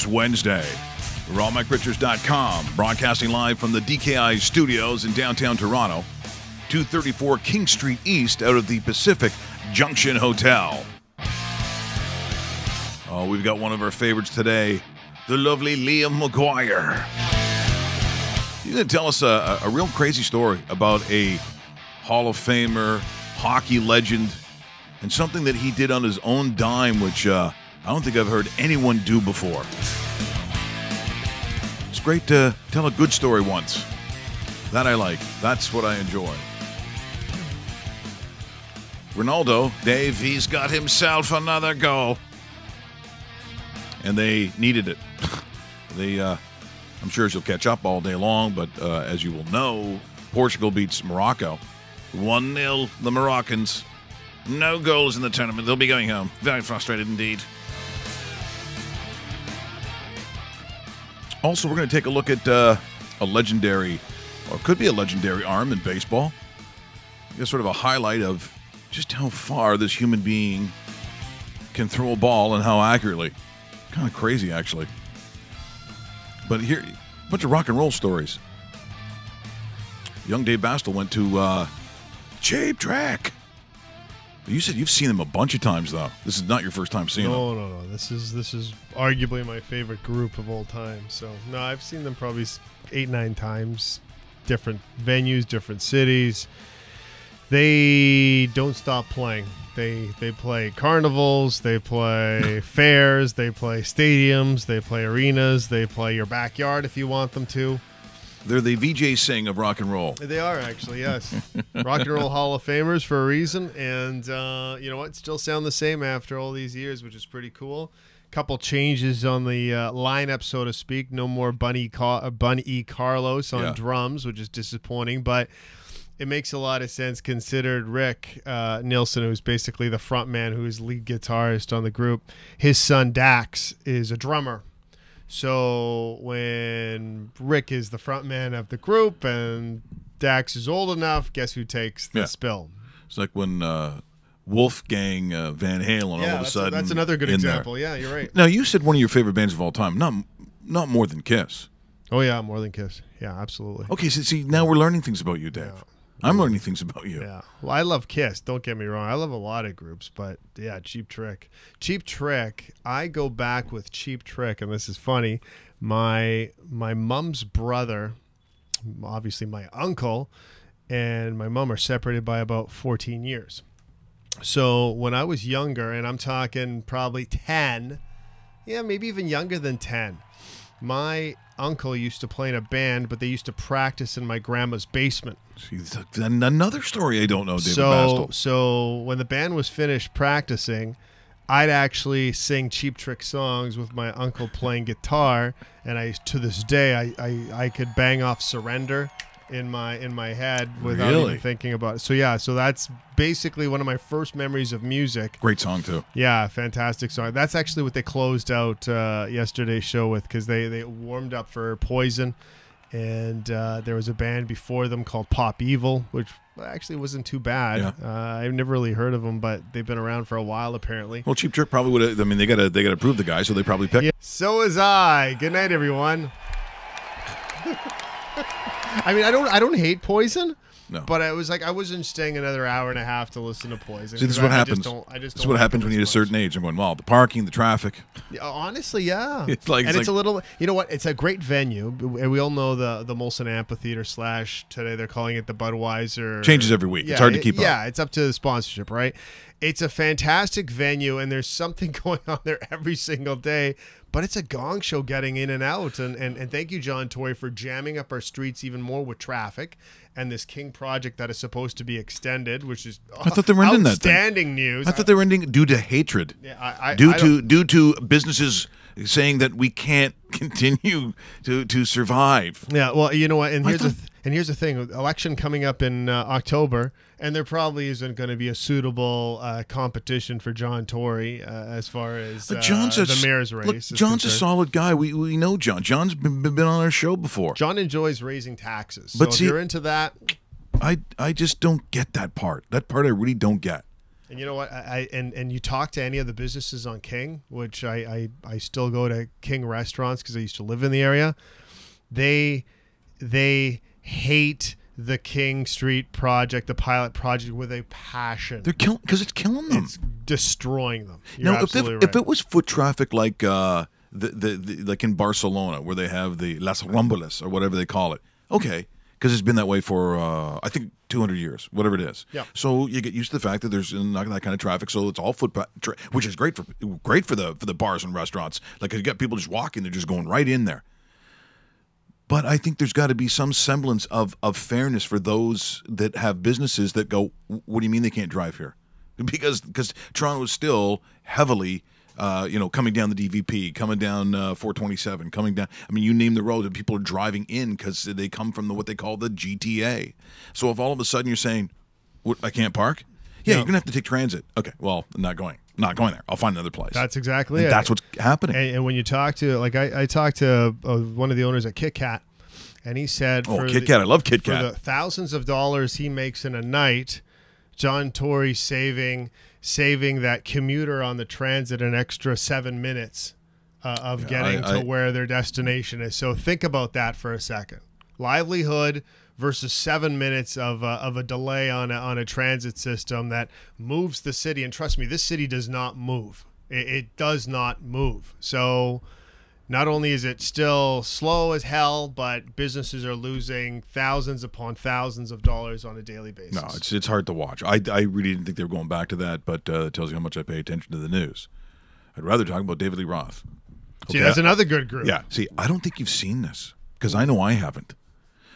this Wednesday. We're allmicrichards.com, broadcasting live from the DKI studios in downtown Toronto, 234 King Street East out of the Pacific Junction Hotel. Oh, we've got one of our favorites today, the lovely Liam McGuire. He's going to tell us a real crazy story about a Hall of Famer, hockey legend, and something that he did on his own dime, which I don't think I've heard anyone do before. It's great to tell a good story once. That I like. That's what I enjoy. Ronaldo, Dave, he's got himself another goal. And they needed it. I'm sure she'll catch up all day long, but as you will know, Portugal beats Morocco. 1-0, the Moroccans. No goals in the tournament. They'll be going home. Very frustrated indeed. Also, we're going to take a look at a legendary, or could be a legendary arm in baseball. Just sort of a highlight of just how far this human being can throw a ball and how accurately. Kind of crazy, actually. But here, a bunch of rock and roll stories. Young Dave Bastel went to Cheap Trick. You said you've seen them a bunch of times, though. This is not your first time seeing them. No. This is arguably my favorite group of all time. So, no, I've seen them probably 8-9 times. Different venues, different cities. They don't stop playing. They play carnivals, they play fairs, they play stadiums, they play arenas, they play your backyard if you want them to. They're the VJ Singh of rock and roll. They are, actually, yes. Rock and Roll Hall of Famers for a reason. And you know what? Still sound the same after all these years, which is pretty cool. Couple changes on the lineup, so to speak. No more Bun E. Carlos on drums, which is disappointing. But it makes a lot of sense considered Rick Nielsen, who's basically the front man, who's lead guitarist on the group. His son, Dax, is a drummer. So when Rick is the front man of the group and Dax is old enough, guess who takes the spill? It's like when Wolfgang Van Halen all of a sudden. That's another good example. Yeah, you're right. Now, you said one of your favorite bands of all time, not more than Kiss. Oh, yeah, more than Kiss. Yeah, absolutely. Okay, so see, now we're learning things about you, Dave. Yeah. I'm learning things about you. Yeah. Well, I love Kiss. Don't get me wrong. I love a lot of groups, but yeah, Cheap Trick. Cheap Trick, I go back with Cheap Trick, and this is funny. My mom's brother, obviously my uncle, and my mom are separated by about 14 years. So when I was younger, and I'm talking probably 10, maybe even younger than 10, my uncle used to play in a band, but they used to practice in my grandma's basement. See, another story I don't know, David Bastel. So when the band was finished practicing, I'd actually sing Cheap Trick songs with my uncle playing guitar, and to this day I could bang off Surrender in my head without even thinking about it. So that's basically one of my first memories of music. Great song too. Yeah, fantastic song. That's actually what they closed out yesterday's show with, because they warmed up for Poison, and there was a band before them called Pop Evil, which actually wasn't too bad. Yeah. I've never really heard of them, but they've been around for a while apparently. Well, Cheap Trick probably would have. I mean, they gotta prove the guy, so they probably picked. Yeah. So was I. Good night, everyone. I mean, I don't hate Poison, but I was like, I wasn't staying another hour and a half to listen to Poison. See, this is what happens. This is what happens when you hit a certain age. I'm going, well, the parking, the traffic. Honestly, yeah. It's a little, you know what? It's a great venue. And we all know the Molson Amphitheater / today they're calling it the Budweiser. Changes every week. It's hard to keep up. Yeah, it's up to the sponsorship, right? It's a fantastic venue, and there's something going on there every single day. But it's a gong show getting in and out. And thank you, John Tory, for jamming up our streets even more with traffic and this King project that is supposed to be extended, which is I thought they were ending outstanding news. I thought they were ending due to hatred. Yeah, due to businesses saying that we can't continue to survive. Yeah, well, you know what? And here's the thing: election coming up in October, and there probably isn't going to be a suitable competition for John Tory as far as the mayor's race. Look, John's a solid guy. We know John. John's been on our show before. John enjoys raising taxes. But so if you're into that, I just don't get that part. That part I really don't get. And you know what? And you talk to any of the businesses on King, which I still go to King restaurants because I used to live in the area. They hate the King Street project, the pilot project, with a passion. They're killing because it's killing them. It's destroying them. You're Now, absolutely if right. it was foot traffic like the like in Barcelona where they have the Las Rambles or whatever they call it, okay, because it's been that way for I think 200 years, whatever it is. Yeah. So you get used to the fact that there's not that kind of traffic, so it's all foot, which is great for the bars and restaurants. Like you got people just walking, they're just going right in there. But I think there's got to be some semblance of fairness for those that have businesses that go, what do you mean they can't drive here? Because Toronto is still heavily, coming down the DVP, coming down 427, coming down. I mean, you name the road, and people are driving in because they come from what they call the GTA. So if all of a sudden you're saying, what, I can't park? Yeah, you're going to have to take transit. Okay, well, I'm not going there. I'll find another place. That's exactly it. That's what's happening. And when you talk to, like, I talked to one of the owners at Kit Kat, and he said, Kit Kat, I love Kit Kat. For the thousands of dollars he makes in a night, John Tory's saving that commuter on the transit an extra 7 minutes of getting to where their destination is. So think about that for a second. Livelihood versus 7 minutes of a delay on a transit system that moves the city. And trust me, this city does not move. It does not move. So not only is it still slow as hell, but businesses are losing thousands upon thousands of dollars on a daily basis. No, it's hard to watch. I really didn't think they were going back to that, but it tells you how much I pay attention to the news. I'd rather talk about David Lee Roth. See, that's another good group. Yeah. See, I don't think you've seen this because I know I haven't.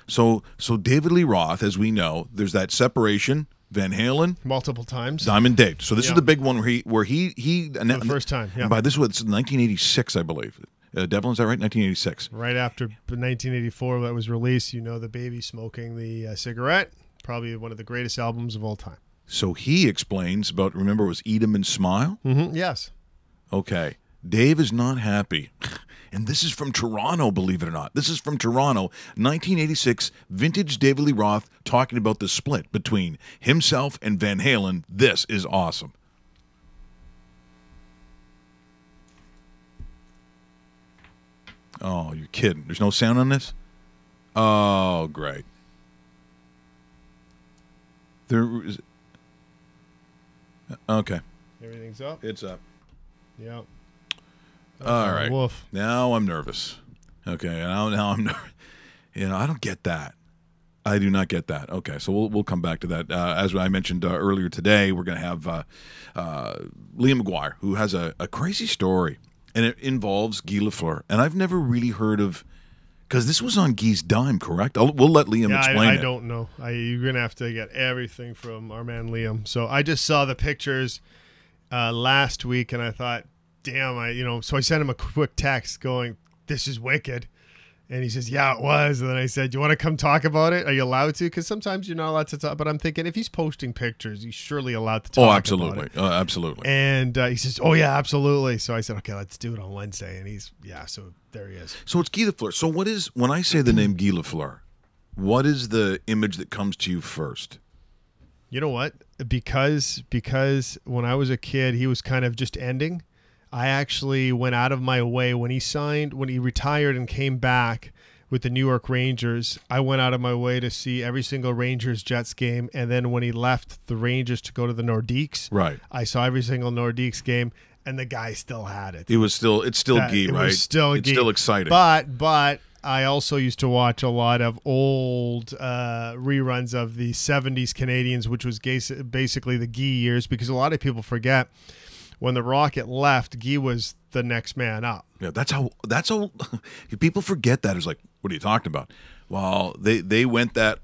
So David Lee Roth, as we know, there's that separation. Van Halen, multiple times. Diamond Date. So this is the big one where he for the first time. Yeah. And by this was 1986, I believe. Devlin, is that right? 1986. Right after 1984 that was released. You know, the baby smoking the cigarette. Probably one of the greatest albums of all time. So he explains about. Remember, it was Eat 'Em and Smile. Mm-hmm. Yes. Okay. Dave is not happy. And this is from Toronto, believe it or not. This is from Toronto, 1986, vintage David Lee Roth talking about the split between himself and Van Halen. This is awesome. Oh, you're kidding. There's no sound on this? Oh, great. There is. Okay. Everything's up? It's up. Yep. All right. Woof. Now I'm nervous. Okay. Now I'm nervous. I don't get that. I do not get that. Okay. So we'll come back to that. As I mentioned earlier today, we're going to have Liam McGuire, who has a crazy story, and it involves Guy Lafleur. And I've never really heard of, because this was on Guy's dime, correct? We'll let Liam explain it. I don't know. You're going to have to get everything from our man Liam. So I just saw the pictures last week, and I thought, damn, so I sent him a quick text going, this is wicked. And he says, yeah, it was. And then I said, do you want to come talk about it? Are you allowed to? Because sometimes you're not allowed to talk. But I'm thinking, if he's posting pictures, he's surely allowed to talk about it. Oh, absolutely. And he says, oh, yeah, absolutely. So I said, okay, let's do it on Wednesday. And so there he is. So it's Guy Lafleur. So when I say the name Guy Lafleur, what is the image that comes to you first? You know what? Because when I was a kid, he was kind of just ending. I actually went out of my way when he retired and came back with the New York Rangers. I went out of my way to see every single Rangers-Jets game. And then when he left the Rangers to go to the Nordiques, right, I saw every single Nordiques game, and the guy still had it. It's still Guy, right? It's still exciting. But I also used to watch a lot of old reruns of the 70s Canadians, which was basically the Guy years, because a lot of people forget when the Rocket left, Guy was the next man up. Yeah, that's how people forget that. It's like, what are you talking about? Well, they went that,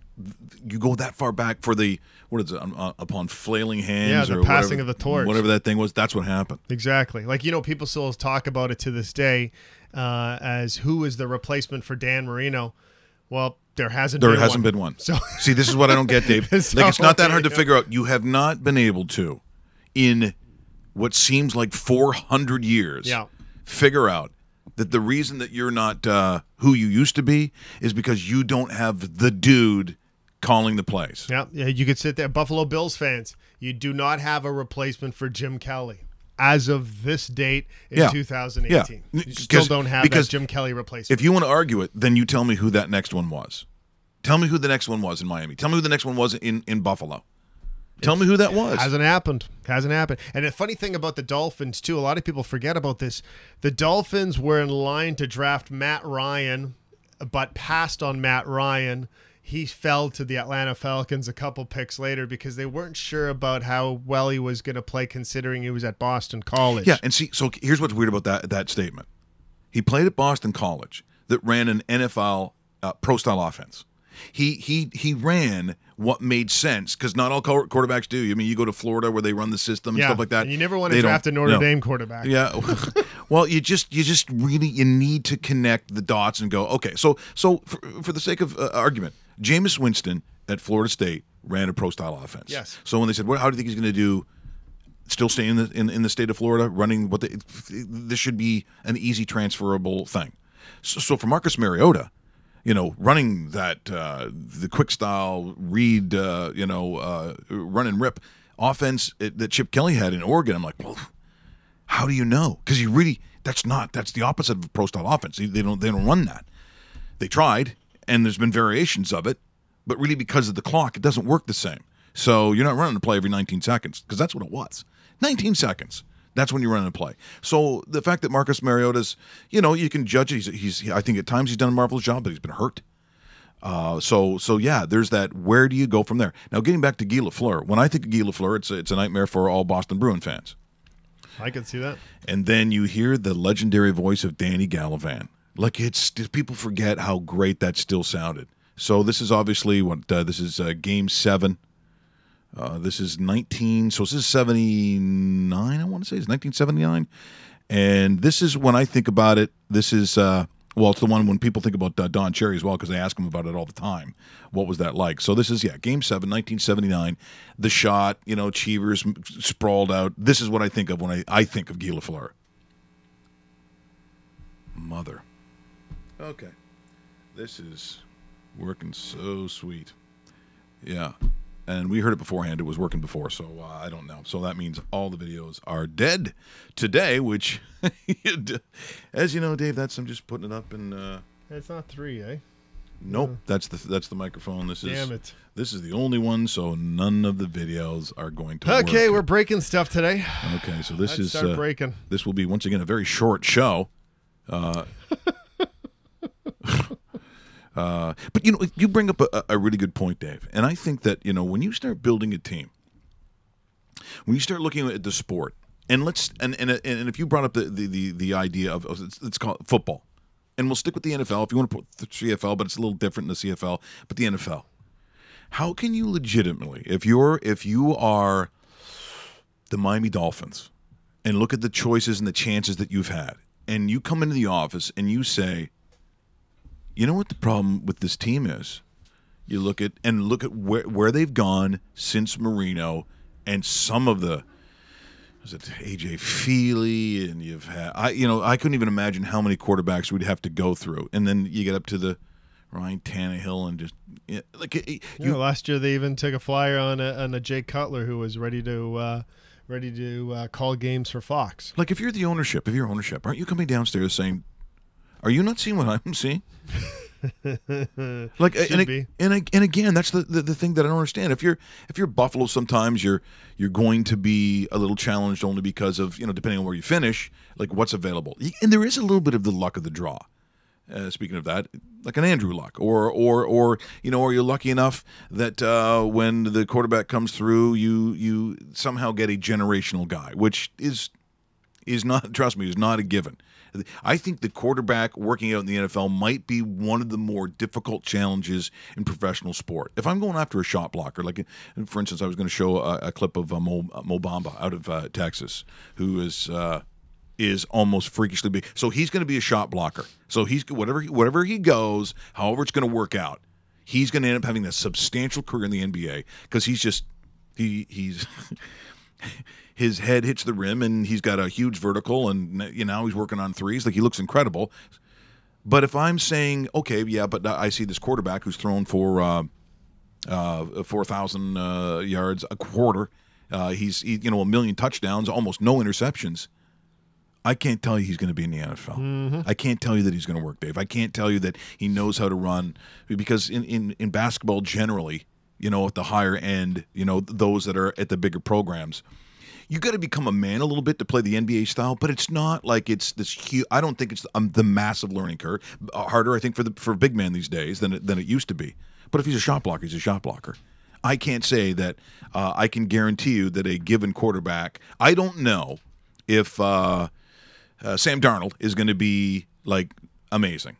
you go that far back for the, what is it, upon flailing hands, the or passing whatever, of the torch. Whatever that thing was, that's what happened. Exactly. Like, people still talk about it to this day as who is the replacement for Dan Marino. Well, there hasn't been one. So see, this is what I don't get, Dave. It's not that hard to figure out. You have not been able to, in what seems like 400 years, figure out that the reason that you're not who you used to be is because you don't have the dude calling the plays. Yeah, you could sit there. Buffalo Bills fans, you do not have a replacement for Jim Kelly as of this date in 2018. Yeah. You still don't have that Jim Kelly replacement. If you want to argue it, then you tell me who that next one was. Tell me who the next one was in Miami. Tell me who the next one was in Buffalo. Tell me who that was. Hasn't happened. And the funny thing about the Dolphins, too, a lot of people forget about this. The Dolphins were in line to draft Matt Ryan, but passed on Matt Ryan. He fell to the Atlanta Falcons a couple picks later because they weren't sure about how well he was going to play considering he was at Boston College. Yeah, and see, so here's what's weird about that statement. He played at Boston College that ran an NFL pro-style offense. He ran what made sense because not all quarterbacks do. I mean, you go to Florida where they run the system and stuff like that. And you never want to draft a Notre Dame quarterback. Yeah. Well, you just really need to connect the dots and go, okay. So for the sake of argument, Jameis Winston at Florida State ran a pro-style offense. Yes. So when they said, how do you think he's going to do? Still stay in the state of Florida, running this should be an easy transferable thing. So for Marcus Mariota, running that the quick style read, run and rip offense that Chip Kelly had in Oregon, I'm like, well, how do you know? Because that's the opposite of a pro style offense. They don't run that. They tried, and there's been variations of it, but really because of the clock, it doesn't work the same. So you're not running a play every 19 seconds because that's what it was. 19 seconds. That's when you're running a play. So the fact that Marcus Mariota's, you can judge it. He's I think at times he's done a marvelous job, but he's been hurt. So yeah, there's that. Where do you go from there? Now, getting back to Guy Lafleur. When I think of Guy Lafleur, it's a nightmare for all Boston Bruin fans. I can see that. And then you hear the legendary voice of Danny Gallivan. Like people forget how great that still sounded. So this is obviously this is Game 7. This is 79, I want to say. It's 1979. And this is, when I think about it, this is, it's the one when people think about Don Cherry as well, because they ask him about it all the time. What was that like? So this is, Game 7, 1979. The shot, Cheevers sprawled out. This is what I think of when I think of Guy Lafleur. Mother. Okay. This is working so sweet. Yeah. And we heard it beforehand. It was working before, so I don't know. So that means all the videos are dead today, which, as you know, Dave, I'm just putting it up and. It's not 3, eh? Nope, that's the microphone. Damn it! This is the only one, so none of the videos are going to work. Okay, we're breaking stuff today. Okay, so this Let's start breaking. This will be once again a very short show. But you bring up a really good point, Dave, and I think that when you start building a team, when you start looking at the sport, and if you brought up the idea of let's call it football, and we'll stick with the NFL if you want to put the CFL, but it's a little different in the CFL, but the NFL, how can you legitimately, if you are the Miami Dolphins, and look at the choices and the chances that you've had, and you come into the office and you say, you know what the problem with this team is? You look at where they've gone since Marino, and some of the AJ Feely, and you've had I couldn't even imagine how many quarterbacks we'd have to go through, and then you get up to the Ryan Tannehill and just last year they even took a flyer on a Jay Cutler who was ready to call games for Fox. Like if you're ownership, aren't you coming downstairs saying, are you not seeing what I'm seeing? Like, and again, that's the thing that I don't understand. If you're Buffalo, sometimes you're going to be a little challenged only because of depending on where you finish, like what's available, and there is a little bit of the luck of the draw. Speaking of that, like an Andrew Luck, or you're lucky enough that when the quarterback comes through, you somehow get a generational guy, which is not, trust me, is not a given. I think the quarterback working out in the NFL might be one of the more difficult challenges in professional sport. If I'm going after a shot blocker, like for instance, I was going to show a clip of Mo Bamba out of Texas, who is almost freakishly big. So he's going to be a shot blocker. So he's whatever he goes, however it's going to work out, he's going to end up having a substantial career in the NBA because he's his head hits the rim, and he's got a huge vertical, and he's working on threes. Like, he looks incredible. But if I'm saying, okay, yeah, but I see this quarterback who's thrown for 4,000 yards a quarter. He's 1 million touchdowns, almost no interceptions. I can't tell you he's going to be in the NFL. Mm-hmm. I can't tell you that he's going to work, Dave. I can't tell you that he knows how to run, because in basketball generally, at the higher end, those that are at the bigger programs, you got to become a man a little bit to play the NBA style, but it's not like it's this huge. I don't think it's the massive learning curve. Harder, I think, for a big man these days than it used to be. But if he's a shot blocker, he's a shot blocker. I can't say that I can guarantee you that a given quarterback. I don't know if Sam Darnold is going to be amazing.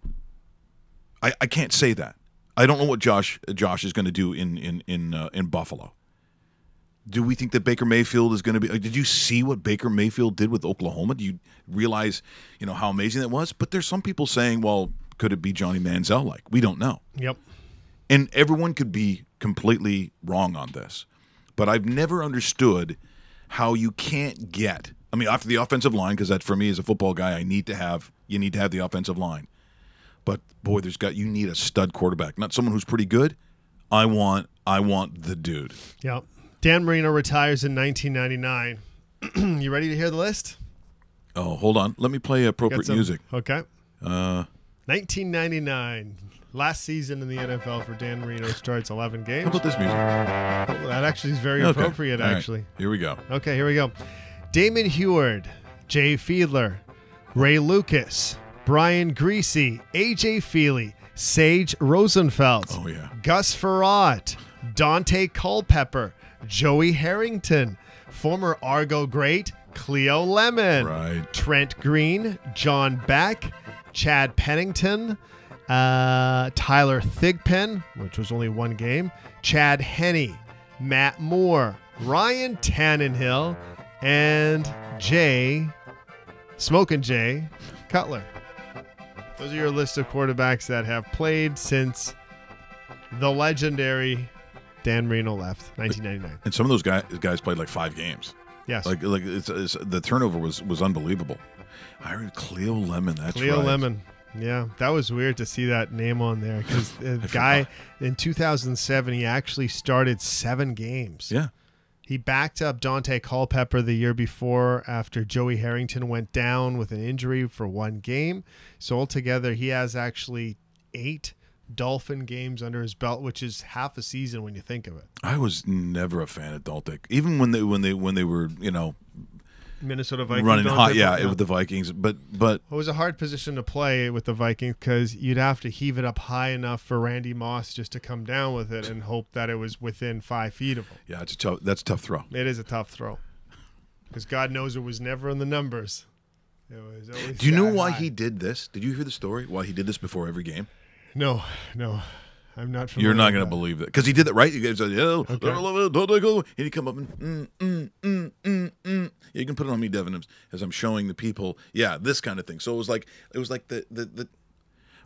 I can't say that. I don't know what Josh is going to do in Buffalo. Do we think that Baker Mayfield is going to be? Did you see what Baker Mayfield did with Oklahoma? Do you realize how amazing that was? But there's some people saying, well, could it be Johnny Manziel like? We don't know. Yep. And everyone could be completely wrong on this. But I've never understood how you can't get. I mean, after the offensive line, because that for me as a football guy, you need to have the offensive line. But boy, you need a stud quarterback, not someone who's pretty good. I want the dude. Yep. Dan Marino retires in 1999. You ready to hear the list? Oh, hold on. Let me play appropriate music. Okay. 1999. Last season in the NFL for Dan Marino, starts 11 games. How about this music? Oh, that actually is very appropriate, actually. Right. Here we go. Okay, here we go. Damon Heward, Jay Fiedler, Ray Lucas, Brian Greasy, A.J. Feely, Sage Rosenfeld, oh, yeah. Gus Farratt, Dante Culpepper, Joey Harrington, former Argo great Cleo Lemon, right. Trent Green, John Beck, Chad Pennington, Tyler Thigpen, which was only one game, Chad Henne, Matt Moore, Ryan Tannenhill, and Smokin' Jay Cutler. Those are your list of quarterbacks that have played since the legendary Dan Marino left, 1999. And some of those guys played 5 games. Yes. It's the turnover was unbelievable. I heard Cleo Lemon. That's Cleo right. Lemon. Yeah, that was weird to see that name on there because the guy in 2007, he actually started 7 games. Yeah. He backed up Dante Culpepper the year before after Joey Harrington went down with an injury for 1 game. So altogether, he has actually 8 Dolphin games under his belt, which is half a season when you think of it. I was never a fan of Dante, even when they were Minnesota Vikings running hot, with the Vikings. But it was a hard position to play with the Vikings because you'd have to heave it up high enough for Randy Moss just to come down with it and hope that it was within 5 feet of him. Yeah, that's a tough throw. It is a tough throw because God knows it was never in the numbers. It was always. Do you know why he did this? Did you hear the story? Why he did this before every game? No, I'm not familiar. You're not going to believe that because he did that, right? You guys said, okay. Don't go. And he come up and You can put it on me, Devin, as I'm showing the people. Yeah, this kind of thing. So it was like the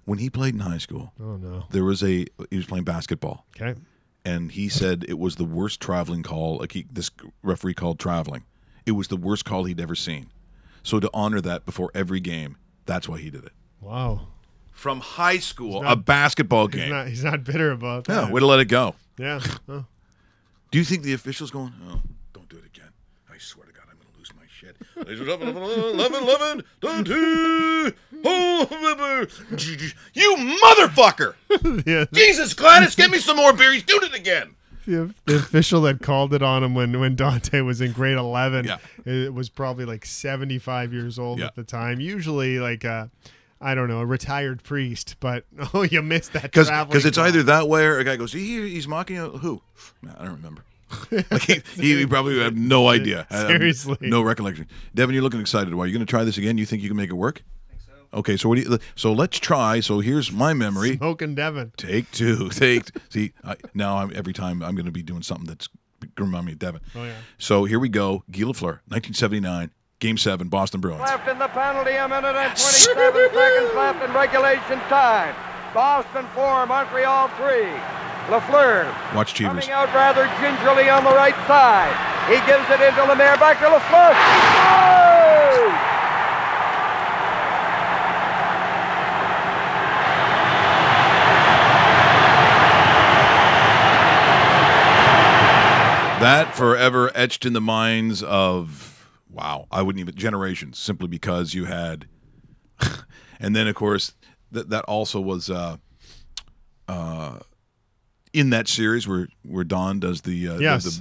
when he played in high school. Oh no, he was playing basketball. Okay, and he said it was the worst traveling call. This referee called traveling. It was the worst call he'd ever seen. So to honor that before every game, that's why he did it. Wow. From high school, a basketball game. He's not bitter about that. Yeah, way to let it go. Yeah. Oh. Do you think the official's going, oh, don't do it again. I swear to God, I'm going to lose my shit. 11, 2. You motherfucker! Yeah. Jesus, Gladys, get me some more beer. He's doing it again. The official that called it on him when Dante was in grade 11, it was probably 75 years old at the time. Usually I don't know, a retired priest, but you missed that traveling. Because it's either that way or a guy goes, he's mocking who? I don't remember. he probably had no idea. Seriously. No recollection. Devin, you're looking excited. Why? Are you going to try this again? You think you can make it work? I think so. Okay, so let's try. So here's my memory. Smoking Devin. Take 2. See, now every time I'm going to be doing something that's going to remind me of Devin. Oh, yeah. So here we go. Guy Lafleur, 1979. Game 7, Boston Bruins. Left in the penalty, a minute and 27 seconds left in regulation time. Boston 4, Montreal 3. Lafleur Watch Cheevers. coming out rather gingerly on the right side. He gives it into Lemaire, back to Lafleur. Oh! That forever etched in the minds of, wow, I wouldn't even, generations, simply because you had, and then, of course, that also was in that series where Don does the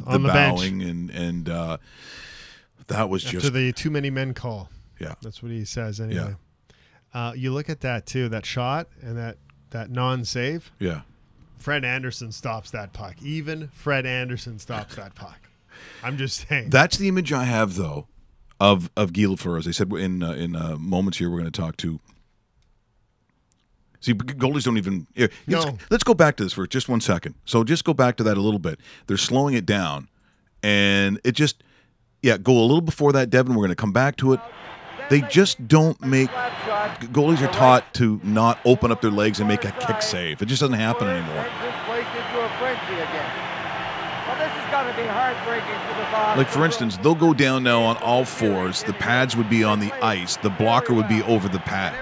bowing, and that was after just the too many men call. Yeah, that's what he says anyway. Yeah. You look at that too, that shot and that non-save. Yeah, Fred Anderson stops that puck. Even Fred Anderson stops that puck. I'm just saying. That's the image I have though of Guy Lafleur. As I said in moments here, we're going to talk to. See, goalies don't even. No. Let's go back to this for just 1 second. So just go back to that a little bit. They're slowing it down, and it just, go a little before that, Devin. We're going to come back to it. They just don't make. Goalies are taught to not open up their legs and make a kick save. It just doesn't happen anymore. Like, for instance, they'll go down now on all fours. The pads would be on the ice. The blocker would be over the pad.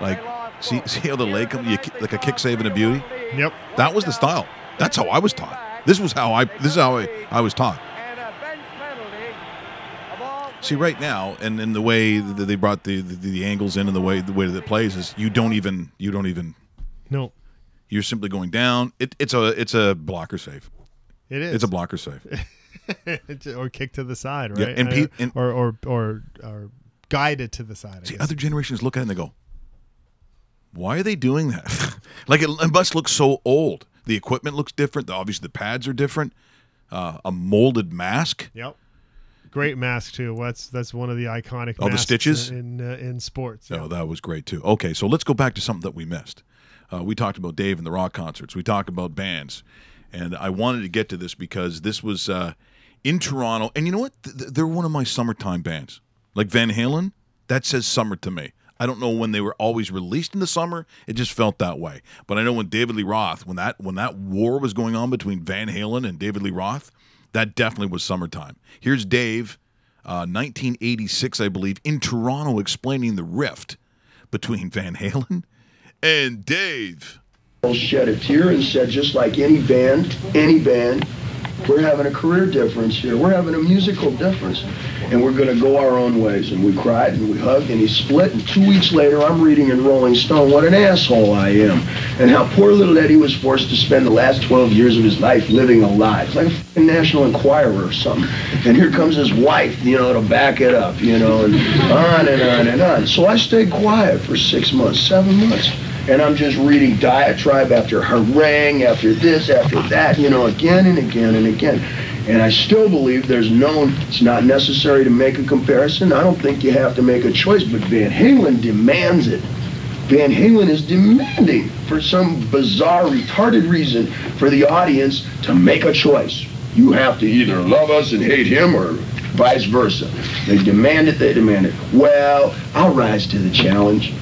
Like, see how the leg comes, like a kick save and a beauty? Yep. That was the style. That's how I was taught. This is how I was taught. See, right now, and in the way that they brought the angles in and the way that it plays is you don't even. No. You're simply going down. It's a blocker save. It is. It's a blocker save. Or kick to the side, right? Yeah, or guided to the side. See, other generations look at it and they go, why are they doing that? Like, it must look so old. The equipment looks different. Obviously, the pads are different. A molded mask. Yep. Great mask too. That's one of the iconic. Oh, the stitches in sports. Oh, that was great too. Okay, so let's go back to something that we missed. We talked about Dave and the rock concerts. We talked about bands, and I wanted to get to this because this was in Toronto. And you know what? They're one of my summertime bands. Like Van Halen, that says summer to me. I don't know when they were always released in the summer. It just felt that way. But I know when David Lee Roth, when that war was going on between Van Halen and David Lee Roth, that definitely was summertime. Here's Dave, 1986, I believe, in Toronto, explaining the rift between Van Halen and Dave. Shed a tear and said, just like any band, we're having a career difference here. We're having a musical difference. And we're going to go our own ways. And we cried and we hugged and he split. And 2 weeks later, I'm reading in Rolling Stone what an asshole I am. And how poor little Eddie was forced to spend the last 12 years of his life living a lie. It's like a National Enquirer or something. And here comes his wife, to back it up, and on and on and on. So I stayed quiet for 6 months, 7 months. And I'm just reading diatribe after harangue, after this, after that, again and again and again. And I still believe it's not necessary to make a comparison. I don't think you have to make a choice, but Van Halen demands it. Van Halen is demanding, for some bizarre, retarded reason, for the audience to make a choice. You have to either love us and hate him or vice versa. They demand it. Well, I'll rise to the challenge.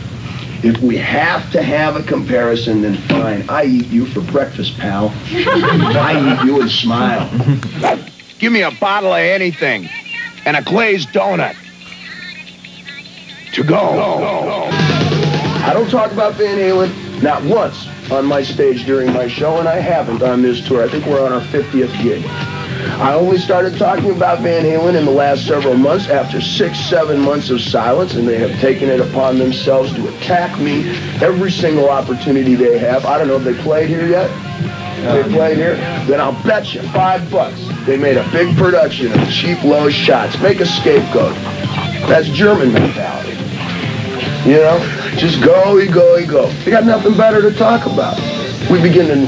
If we have to have a comparison, then fine. I eat you for breakfast, pal. I eat you and smile. Give me a bottle of anything and a glazed donut. To go. I don't talk about Van Halen, not once, on my stage during my show, and I haven't on this tour. I think we're on our 50th gig. I only started talking about Van Halen in the last several months after 6-7 months of silence, and they have taken it upon themselves to attack me every single opportunity they have. I don't know if they played here yet. They played here? Then I'll bet you $5 they made a big production of cheap, low shots. Make a scapegoat. That's German mentality. Just go. They got nothing better to talk about. We're beginning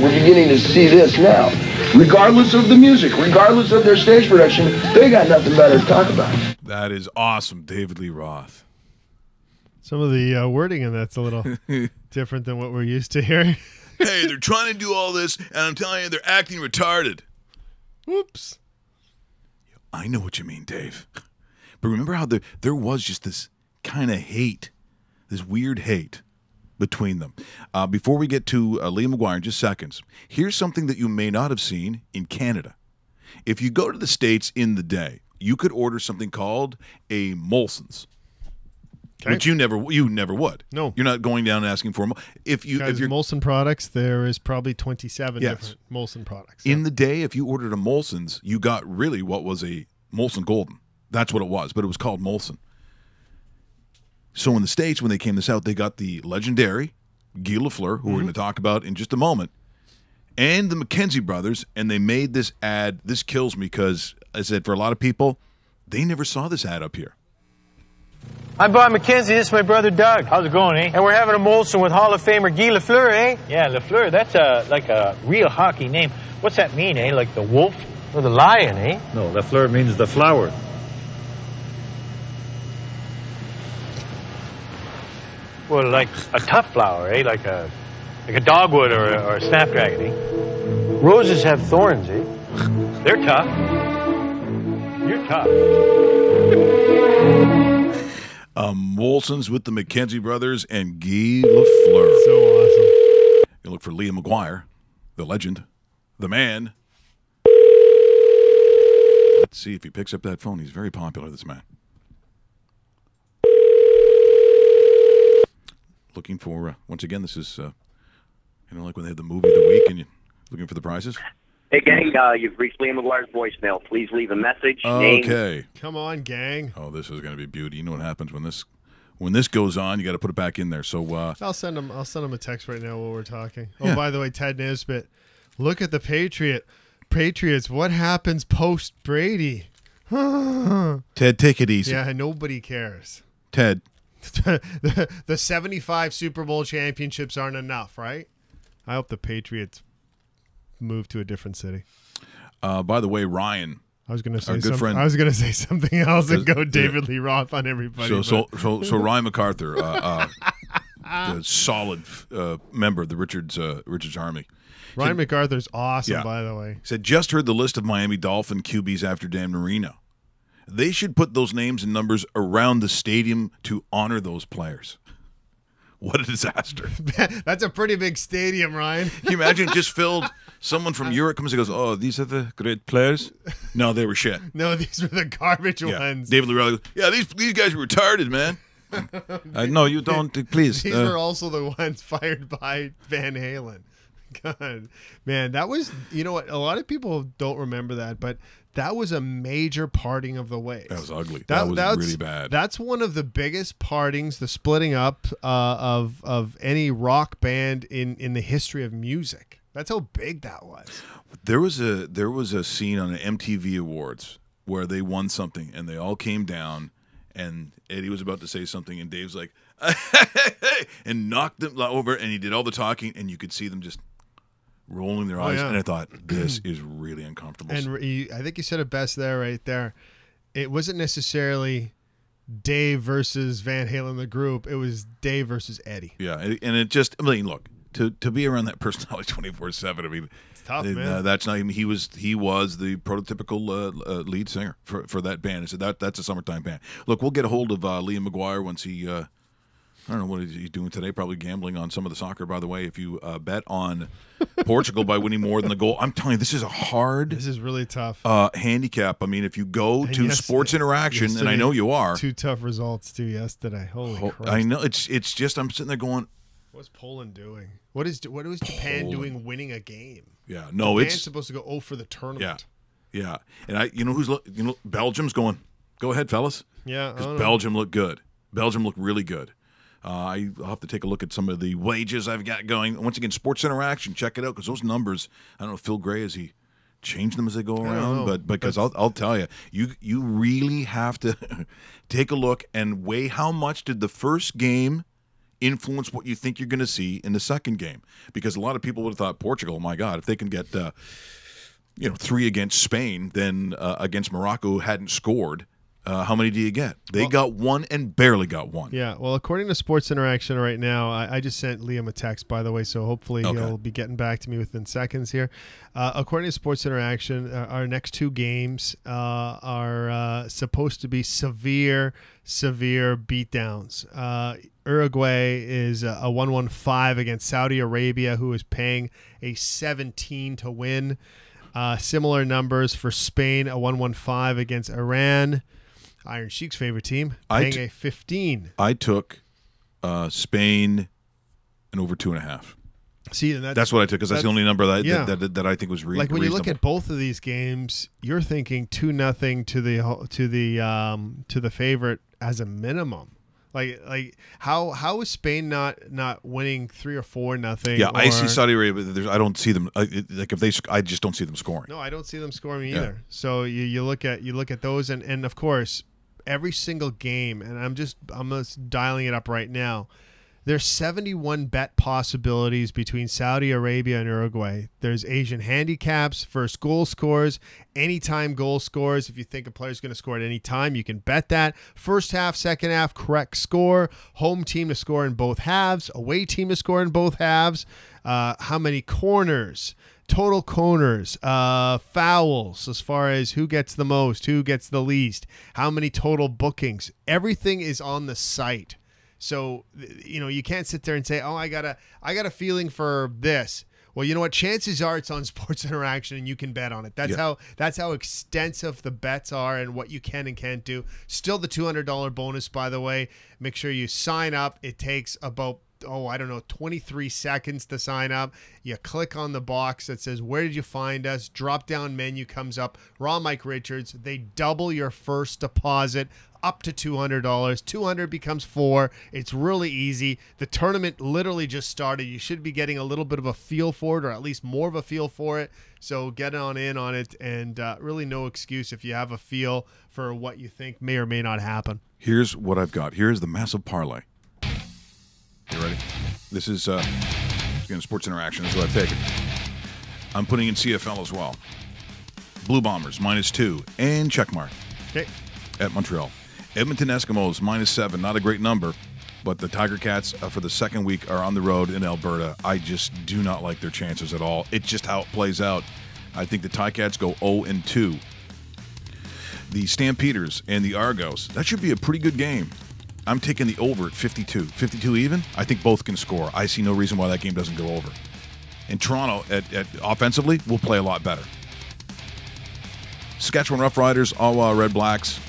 to see this now. Regardless of the music, regardless of their stage production, they got nothing better to talk about. That is awesome, David Lee Roth. Some of the wording in that's a little different than what we're used to hearing. Hey, they're trying to do all this, and I'm telling you, they're acting retarded. Whoops. I know what you mean, Dave. But remember how there was just this kind of hate, this weird hate between them. Before we get to Liam McGuire in just seconds, here's something that you may not have seen in Canada. If you go to the States in the day, you could order something called a Molson's. Okay. which you never would. No. You're not going down and asking for them. If you're Molson products, there is probably 27 Yes. different Molson products. in the day, if you ordered a Molson's, you got really what was a Molson Golden. That's what it was, but it was called Molson. So in the States, when they came this out, they got the legendary Guy Lafleur, who we're going to talk about in just a moment, and the McKenzie brothers, and they made this ad. This kills me because, I said, for a lot of people, they never saw this ad up here. I'm Bob McKenzie. This is my brother Doug. How's it going, eh? And we're having a Molson with Hall of Famer Guy Lafleur, eh? Yeah, Lafleur. That's like a real hockey name. What's that mean, eh? Like the wolf or the lion, eh? No, Lafleur means the flower. Well, like a tough flower, eh? Like a dogwood or a snapdragon, eh? Roses have thorns, eh? They're tough. You're tough. Molson's with the McKenzie brothers and Guy Lafleur. So awesome. You look for Liam McGuire, the legend, the man. Let's see if he picks up that phone. He's very popular, this man. Looking for, once again, this is, like when they have the movie of the week and you're looking for the prizes. Hey, gang, you've reached Liam McGuire's voicemail. Please leave a message. Okay. Come on, gang. Oh, this is going to be beauty. You know what happens when this goes on, you got to put it back in there. So I'll send him a text right now while we're talking. Oh, Yeah. by the way, Ted Nisbet, look at the Patriots. What happens post Brady? Ted, take it easy. Yeah, nobody cares. Ted. The 75 Super Bowl championships aren't enough, right? I hope the Patriots move to a different city. By the way, Ryan. I was going to say Our good something. friend- I was going to say something else and go Yeah. David Lee Roth on everybody. So Ryan MacArthur, the solid member of the Richards Army. Ryan MacArthur's awesome, Yeah. by the way. Said, just heard the list of Miami Dolphin QBs after Dan Marino. They should put those names and numbers around the stadium to honor those players. What a disaster. That's a pretty big stadium, Ryan. Can you imagine just filled, someone from Europe comes and goes, oh, these are the great players? No, they were shit. No, these were the garbage Yeah. ones. David Lee Roth goes, yeah, these guys were retarded, man. No, you don't, please. These were also the ones fired by Van Halen. God, man, that was, you know what? A lot of people don't remember that, but that was a major parting of the ways. That was ugly. That was really bad. That's one of the biggest partings, the splitting up of any rock band in the history of music. That's how big that was. There was a scene on an MTV Awards where they won something and they all came down and Eddie was about to say something and Dave's like, and knocked them over and he did all the talking and you could see them just rolling their eyes. Yeah. And I thought, this is really uncomfortable. And I think you said it best there, right there. It wasn't necessarily Dave versus Van Halen, the group. It was Dave versus Eddie. Yeah, and it just, I mean, look, to be around that personality 24/7, I mean, It's tough, man. that's not even, he was the prototypical lead singer for that band. I said, that's a summertime band. Look, we'll get a hold of Liam McGuire once he, I don't know what he's doing today, probably gambling on some of the soccer, by the way. If you bet on Portugal by winning more than the goal, I'm telling you, this is a hard This is really tough. handicap. I mean, if you go And to yes- Sports Interaction, and yesterday, I know you are, 2 tough results too yesterday. Holy Christ. I know, it's just, I'm sitting there going, What's Poland doing? What was Japan doing winning a game? yeah, no, Japan's it's, supposed to go 0 for the tournament. yeah. And Belgium's going, go ahead, fellas. Yeah, I Because don't know. Belgium looked good. Belgium looked really good. I'll have to take a look at some of the wages I've got going. Once again, Sports Interaction, check it out because those numbers, I don't know if Phil Gray, has he changed them as they go around? know, But because I'll tell you, you really have to take a look and weigh how much did the first game influence what you think you're going to see in the second game. Because a lot of people would have thought Portugal, my God, if they can get 3 against Spain, then against Morocco who hadn't scored, how many do you get? They got 1 and barely got 1. Yeah, well, according to Sports Interaction right now, I just sent Liam a text, by the way, so hopefully he'll be getting back to me within seconds here. According to Sports Interaction, our next 2 games are supposed to be severe beatdowns. Uruguay is a 1-1-5 against Saudi Arabia, who is paying a 17 to win. Similar numbers for Spain, a 1-1-5 against Iran. Iron Sheik's favorite team, paying a 15. I took Spain and over 2.5. See, and that's what I took because that's the only number that I think was like when reasonable. you look at both of these games, you're thinking 2-0 to the favorite as a minimum. Like how is Spain not winning 3 or 4-0? Yeah, I see Saudi Arabia. I don't see them like if they. I just don't see them scoring. No, I don't see them scoring either. So you look at those and of course every single game, and I'm just dialing it up right now. There's 71 bet possibilities between Saudi Arabia and Uruguay. There's Asian handicaps, first goal scores, anytime goal scores. If you think a player's going to score at any time, you can bet that. First half, second half, correct score. Home team to score in both halves. Away team to score in both halves. How many corners? Total corners, fouls, as far as who gets the most, who gets the least, how many total bookings. Everything is on the site. So, you can't sit there and say, oh, I got a feeling for this. Well, you know what? Chances are it's on Sports Interaction and you can bet on it. That's how extensive the bets are and what you can and can't do. Still the $200 bonus, by the way. Make sure you sign up. It takes about 23 seconds to sign up. You click on the box that says, where did you find us? Drop down menu comes up. Raw Mike Richards. They double your first deposit up to $200. 200 becomes 4. It's really easy. The tournament literally just started. You should be getting a little bit of a feel for it, or at least more of a feel for it. So get in on it, and really no excuse if you have a feel for what you think may or may not happen. Here's what I've got. Here's the massive parlay. You ready? This is again Sports Interaction. This is what I've taken. I'm putting in CFL as well. Blue Bombers -2 and checkmark. Okay. At Montreal. Edmonton Eskimos -7. Not a great number, but the Tiger Cats for the second week are on the road in Alberta. I just do not like their chances at all. It's just how it plays out. I think the Ticats go 0-2. The Stampeders and the Argos. That should be a pretty good game. I'm taking the over at 52. 52 even? I think both can score. I see no reason why that game doesn't go over. And Toronto, at offensively, will play a lot better. Saskatchewan Roughriders, Ottawa Red Blacks.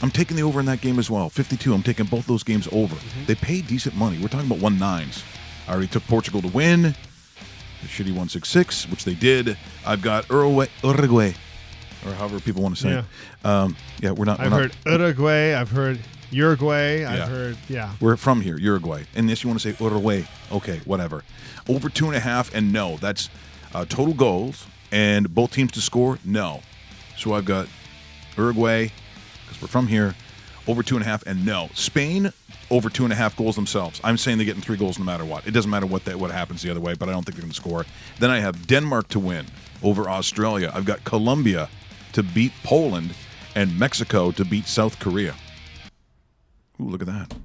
I'm taking the over in that game as well. 52. I'm taking both those games over. Mm-hmm. They pay decent money. We're talking about 1-9s. I already took Portugal to win. The shitty 1-6-6, which they did. I've got Uruguay, or however people want to say it. I've heard Uruguay. I've heard Uruguay. I've heard, We're from here, Uruguay. Unless you want to say Uruguay. Okay, whatever. Over 2.5, and no. That's total goals. And both teams to score? No. So I've got Uruguay, because we're from here, over 2.5, and no. Spain, over 2.5 goals themselves. I'm saying they're getting 3 goals no matter what. It doesn't matter what happens the other way, but I don't think they're going to score. Then I have Denmark to win over Australia. I've got Colombia to beat Poland, and Mexico to beat South Korea. Ooh, look at that.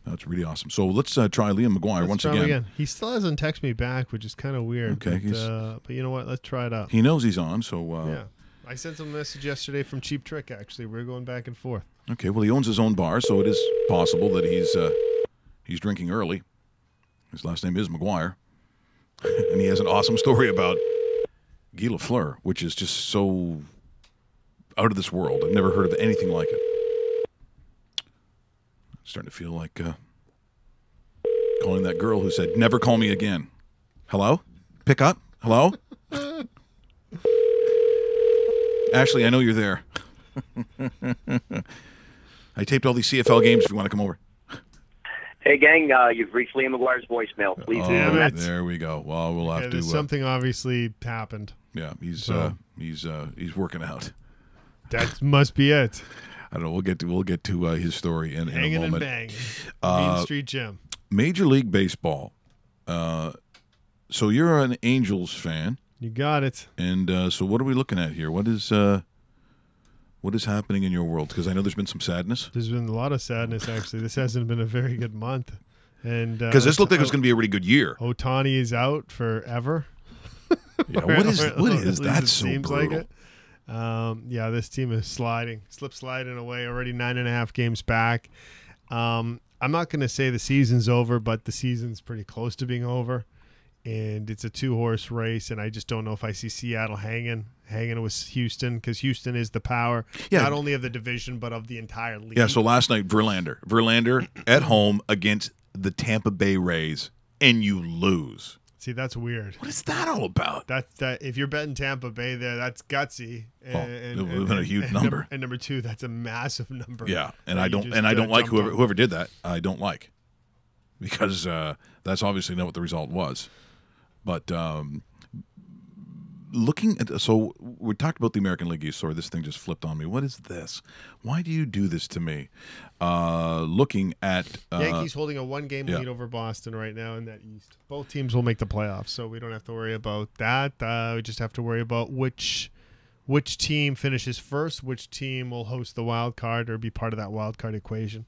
That's really awesome. So let's try Liam McGuire once again. He still hasn't texted me back, which is kind of weird. Okay. But you know what? Let's try it out. He knows he's on, so... yeah. I sent him a message yesterday from Cheap Trick, actually. We're going back and forth. Okay, well, he owns his own bar, so it is possible that he's drinking early. His last name is McGuire. And he has an awesome story about Guy Lafleur, which is just so out of this world. I've never heard of anything like it. Starting to feel like calling that girl who said, never call me again. Hello? Pick up? Hello? Ashley, I know you're there. I taped all these CFL games if you want to come over. Hey, gang, you've reached Liam McGuire's voicemail. Please Damn it. There we go. Well, we'll have to... something obviously happened. Yeah, he's working out. That must be it. I don't know. We'll get to his story in a moment. Hanging and banging. Main Street Gym. Major League Baseball. So you're an Angels fan. You got it. And so what are we looking at here? What is happening in your world? Because I know there's been some sadness. There's been a lot of sadness, actually. This hasn't been a very good month. And because this looked like it was going to be a really good year. Ohtani is out forever. Yeah, what is that? So seems brutal. like it. This team is sliding away already 9.5 games back. I'm not going to say the season's over, but the season's pretty close to being over. And it's a 2-horse race, and I just don't know if I see Seattle hanging. hanging with Houston because Houston is the power, not only of the division but of the entire league. Yeah, so last night, Verlander at home against the Tampa Bay Rays, and you lose. See, that's weird. What is that all about? That if you're betting Tampa Bay there, that's gutsy. It would have been a huge number. And number two, that's a massive number. Yeah, and I don't like whoever did that. I don't like, because that's obviously not what the result was. But looking at, so we talked about the American League East. Sorry, this thing just flipped on me. What is this? Why do you do this to me? Looking at Yankees holding a 1-game lead over Boston right now in that East. Both teams will make the playoffs, so we don't have to worry about that. We just have to worry about which team finishes first, which team will host the wild card or be part of that wild card equation.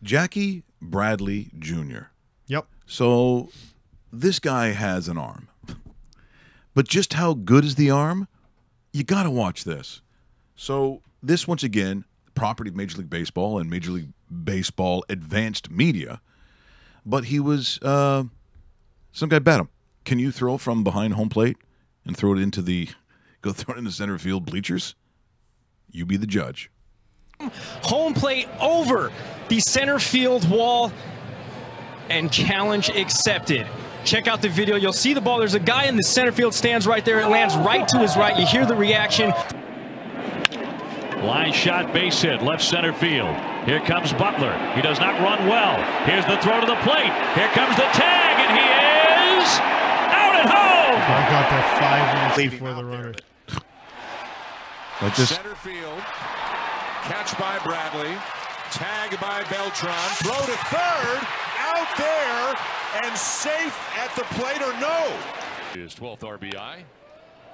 Jackie Bradley Jr. Yep. So this guy has an arm. But just how good is the arm? You got to watch this. So this, once again, property of Major League Baseball and Major League Baseball advanced media. But he was, some guy bet him. Can you throw from behind home plate and throw it into center field bleachers? You be the judge. Home plate over the center field wall, and challenge accepted. Check out the video. You'll see the ball. There's a guy in the center field stands right there. It lands right to his right. You hear the reaction. Line shot, base hit, left center field. Here comes Butler. He does not run well. Here's the throw to the plate. Here comes the tag, and he is out at home. I got there 5 minutes before the runner. Like this. Center field. Catch by Bradley. Tag by Beltran. Throw to third. Out there and safe at the plate, or no? His 12th RBI.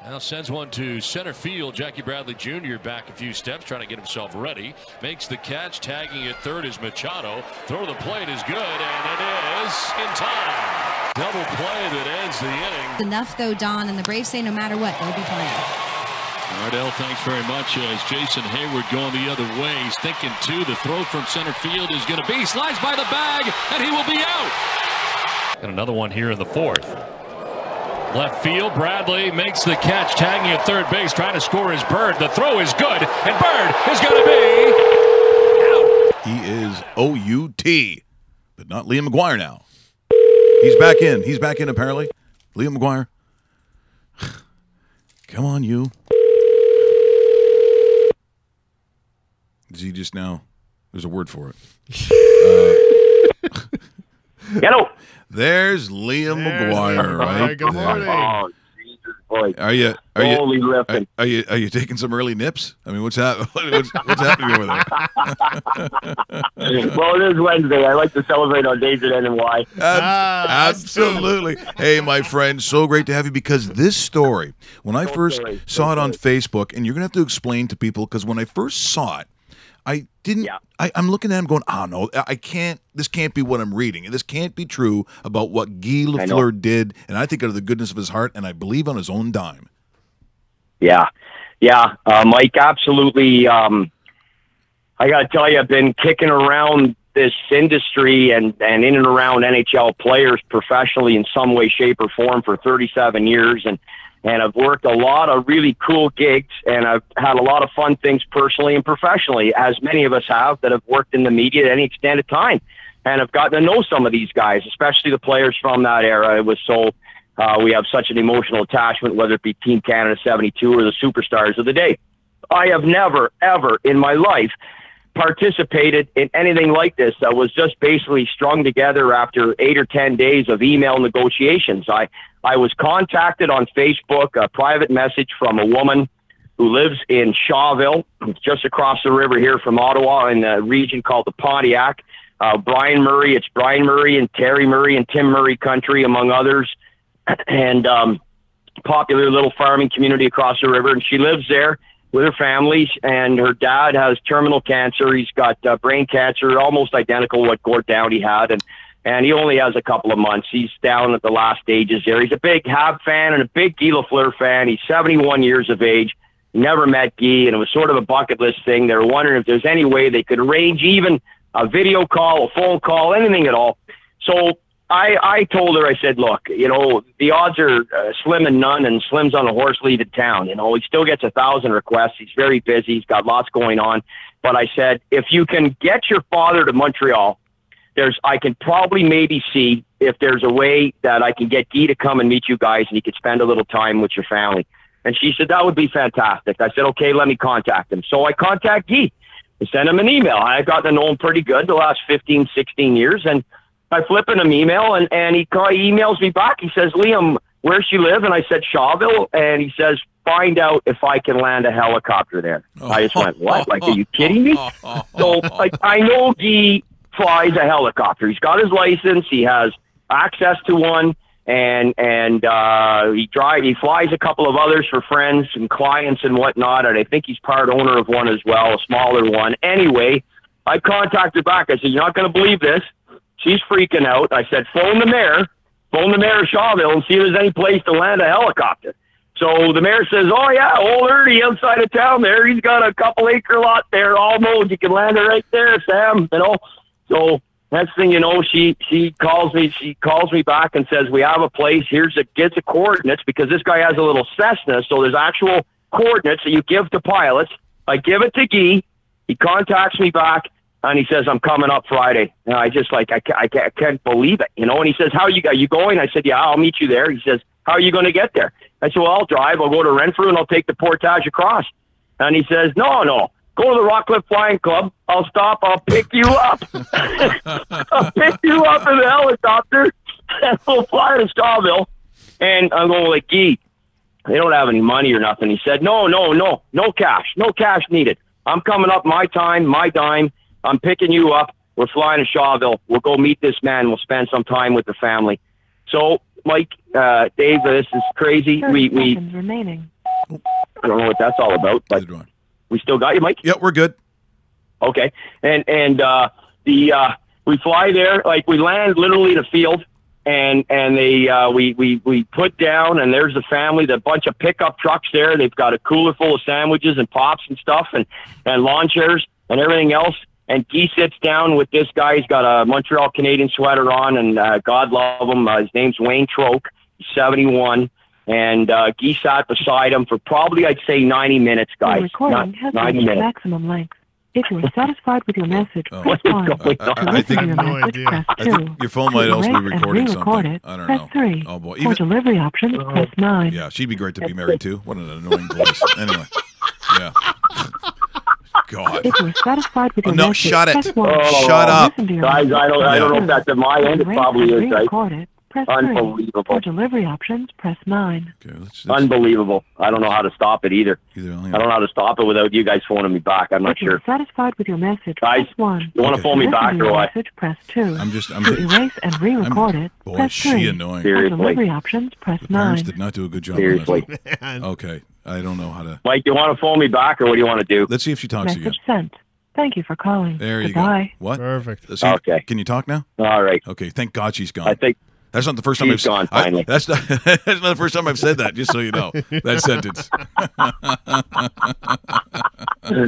Now sends one to center field. Jackie Bradley Jr. back a few steps, trying to get himself ready. Makes the catch. Tagging at third is Machado. Throw to the plate is good, and it is in time. Double play that ends the inning. Enough though, Don, and the Braves say no matter what, they'll be playing. Ardell, thanks very much. As Jason Hayward going the other way. He's thinking two. The throw from center field is going to be. Slides by the bag, and he will be out. And another one here in the fourth. Left field, Bradley makes the catch, tagging at third base, trying to score his Bird. The throw is good, and Bird is going to be out. He is O-U-T, but not Liam McGuire now. He's back in. He's back in, apparently. Liam McGuire. Come on, you. Is he just now? There's a word for it. Hello. There's Liam McGuire, right? Good morning. Oh, Jesus, boy. Are you taking some early nips? I mean, what's happening over there? Well, it is Wednesday. I like to celebrate on days that end in Y. Absolutely. Hey, my friend, so great to have you, because this story, when I first saw it on Facebook, and you're going to have to explain to people, because when I first saw it, I didn't. Yeah. I'm looking at him going, no, I can't. This can't be what I'm reading. This can't be true about what Guy Lafleur did. And I think out of the goodness of his heart, and I believe on his own dime. Yeah, Mike, absolutely. I got to tell you, I've been kicking around this industry and in and around NHL players professionally in some way, shape, or form for 37 years, and I've worked a lot of really cool gigs, and I've had a lot of fun things personally and professionally, as many of us have that have worked in the media at any extent of time. And I've gotten to know some of these guys, especially the players from that era. It was so, we have such an emotional attachment, whether it be Team Canada 72 or the superstars of the day. I have never, ever in my life participated in anything like this that was just basically strung together after 8 or 10 days of email negotiations. I was contacted on Facebook, a private message from a woman who lives in Shawville, just across the river here from Ottawa, in a region called the Pontiac. Brian Murray, it's Brian Murray and Terry Murray and Tim Murray country, among others, and popular little farming community across the river. And she lives there with her family, and her dad has terminal cancer. He's got brain cancer, almost identical to what Gord Dowdy had, and he only has a couple of months. He's down at the last stages there. He's a big Hab fan and a big Guy Lafleur fan. He's 71 years of age, never met Guy, and it was sort of a bucket list thing. They were wondering if there's any way they could arrange even a video call, a phone call, anything at all. So I told her, I said, look, the odds are slim and none, and Slim's on a horse leaving town. He still gets 1,000 requests. He's very busy. He's got lots going on. But I said, if you can get your father to Montreal, I can probably maybe see if there's a way that I can get Guy to come and meet you guys, and he could spend a little time with your family. And she said, that would be fantastic. I said, okay, let me contact him. So I contact Guy. I sent him an email. I've gotten to know him pretty good the last 15, 16 years, and I flip him an email, and he emails me back. He says, Liam, where's she live? And I said, Shawville. And he says, find out if I can land a helicopter there. I just went, what? Like, are you kidding me? So, I know Guy flies a helicopter. He's got his license. He has access to one, and he flies a couple of others for friends and clients and whatnot, and I think he's part owner of one as well, a smaller one. Anyway, I contacted back. I said, you're not going to believe this. She's freaking out. I said, phone the mayor of Shawville and see if there's any place to land a helicopter. So the mayor says, oh, yeah, old Ernie outside of town there. He's got a couple-acre lot there, all mowed. You can land it right there, Sam. So next thing you know, she calls me back and says, we have a place. Gets the coordinates, because this guy has a little Cessna, so there's actual coordinates that you give to pilots. I give it to Guy. He contacts me back. And he says, I'm coming up Friday. And I just I can't believe it, And he says, are you going? I said, yeah, I'll meet you there. He says, how are you going to get there? I said, well, I'll drive. I'll go to Renfrew and I'll take the portage across. And he says, no, go to the Rockcliffe Flying Club. I'll stop. I'll pick you up. I'll pick you up in the helicopter and we'll fly to Strawville. And I'm going like, Guy, they don't have any money or nothing. He said, no cash needed. I'm coming up my time, my dime. I'm picking you up. We're flying to Shawville. We'll go meet this man. We'll spend some time with the family. So, Mike, Dave, this is crazy. We remaining. I don't know what that's all about, but we still got you, Mike? Yep, we're good. Okay. And we fly there, we land literally in a field, and we put down, and there's the family, the bunch of pickup trucks there. They've got a cooler full of sandwiches and pops and stuff, and lawn chairs and everything else. And Guy sits down with this guy. He's got a Montreal Canadian sweater on, and God love him. His name's Wayne Troke. He's 71. And Guy sat beside him for probably, I'd say, 90 minutes, guys. The recording has 90 reached minutes. maximum length. If you are satisfied with your message, press 1. I think your phone might also be recording something. I don't know. Press 3. Oh, boy. For delivery options, press 9. Yeah, she'd be great to be married to. What an annoying voice. Anyway. Yeah. God. If you're satisfied with your no, message, shut it. press 1. Shut up. Guys, I don't know if that's at my end. It probably is, right? Press Unbelievable. 3. For delivery options, press 9. Okay, let's Unbelievable. I don't know how to stop it either. I don't know how to stop it without you guys phoning me back. I'm not sure. If you're satisfied with your message, guys, press 1. You want to phone me back or what? Message, press 2. To erase and re-record it, boy, press 3. she annoying. For delivery options, press 9. Parents did not do a good job Seriously. on this one. Okay, I don't know how to. Mike, you want to phone me back or what do you want to do? Let's see if she talks Message again. sent. Thank you for calling. There you Goodbye. go. What? Perfect. See, okay. Can you talk now? All right. Okay. Thank God she's gone. I think that's not the first time she's gone. Finally. That's not the first time I've said that. Just so you know, that sentence.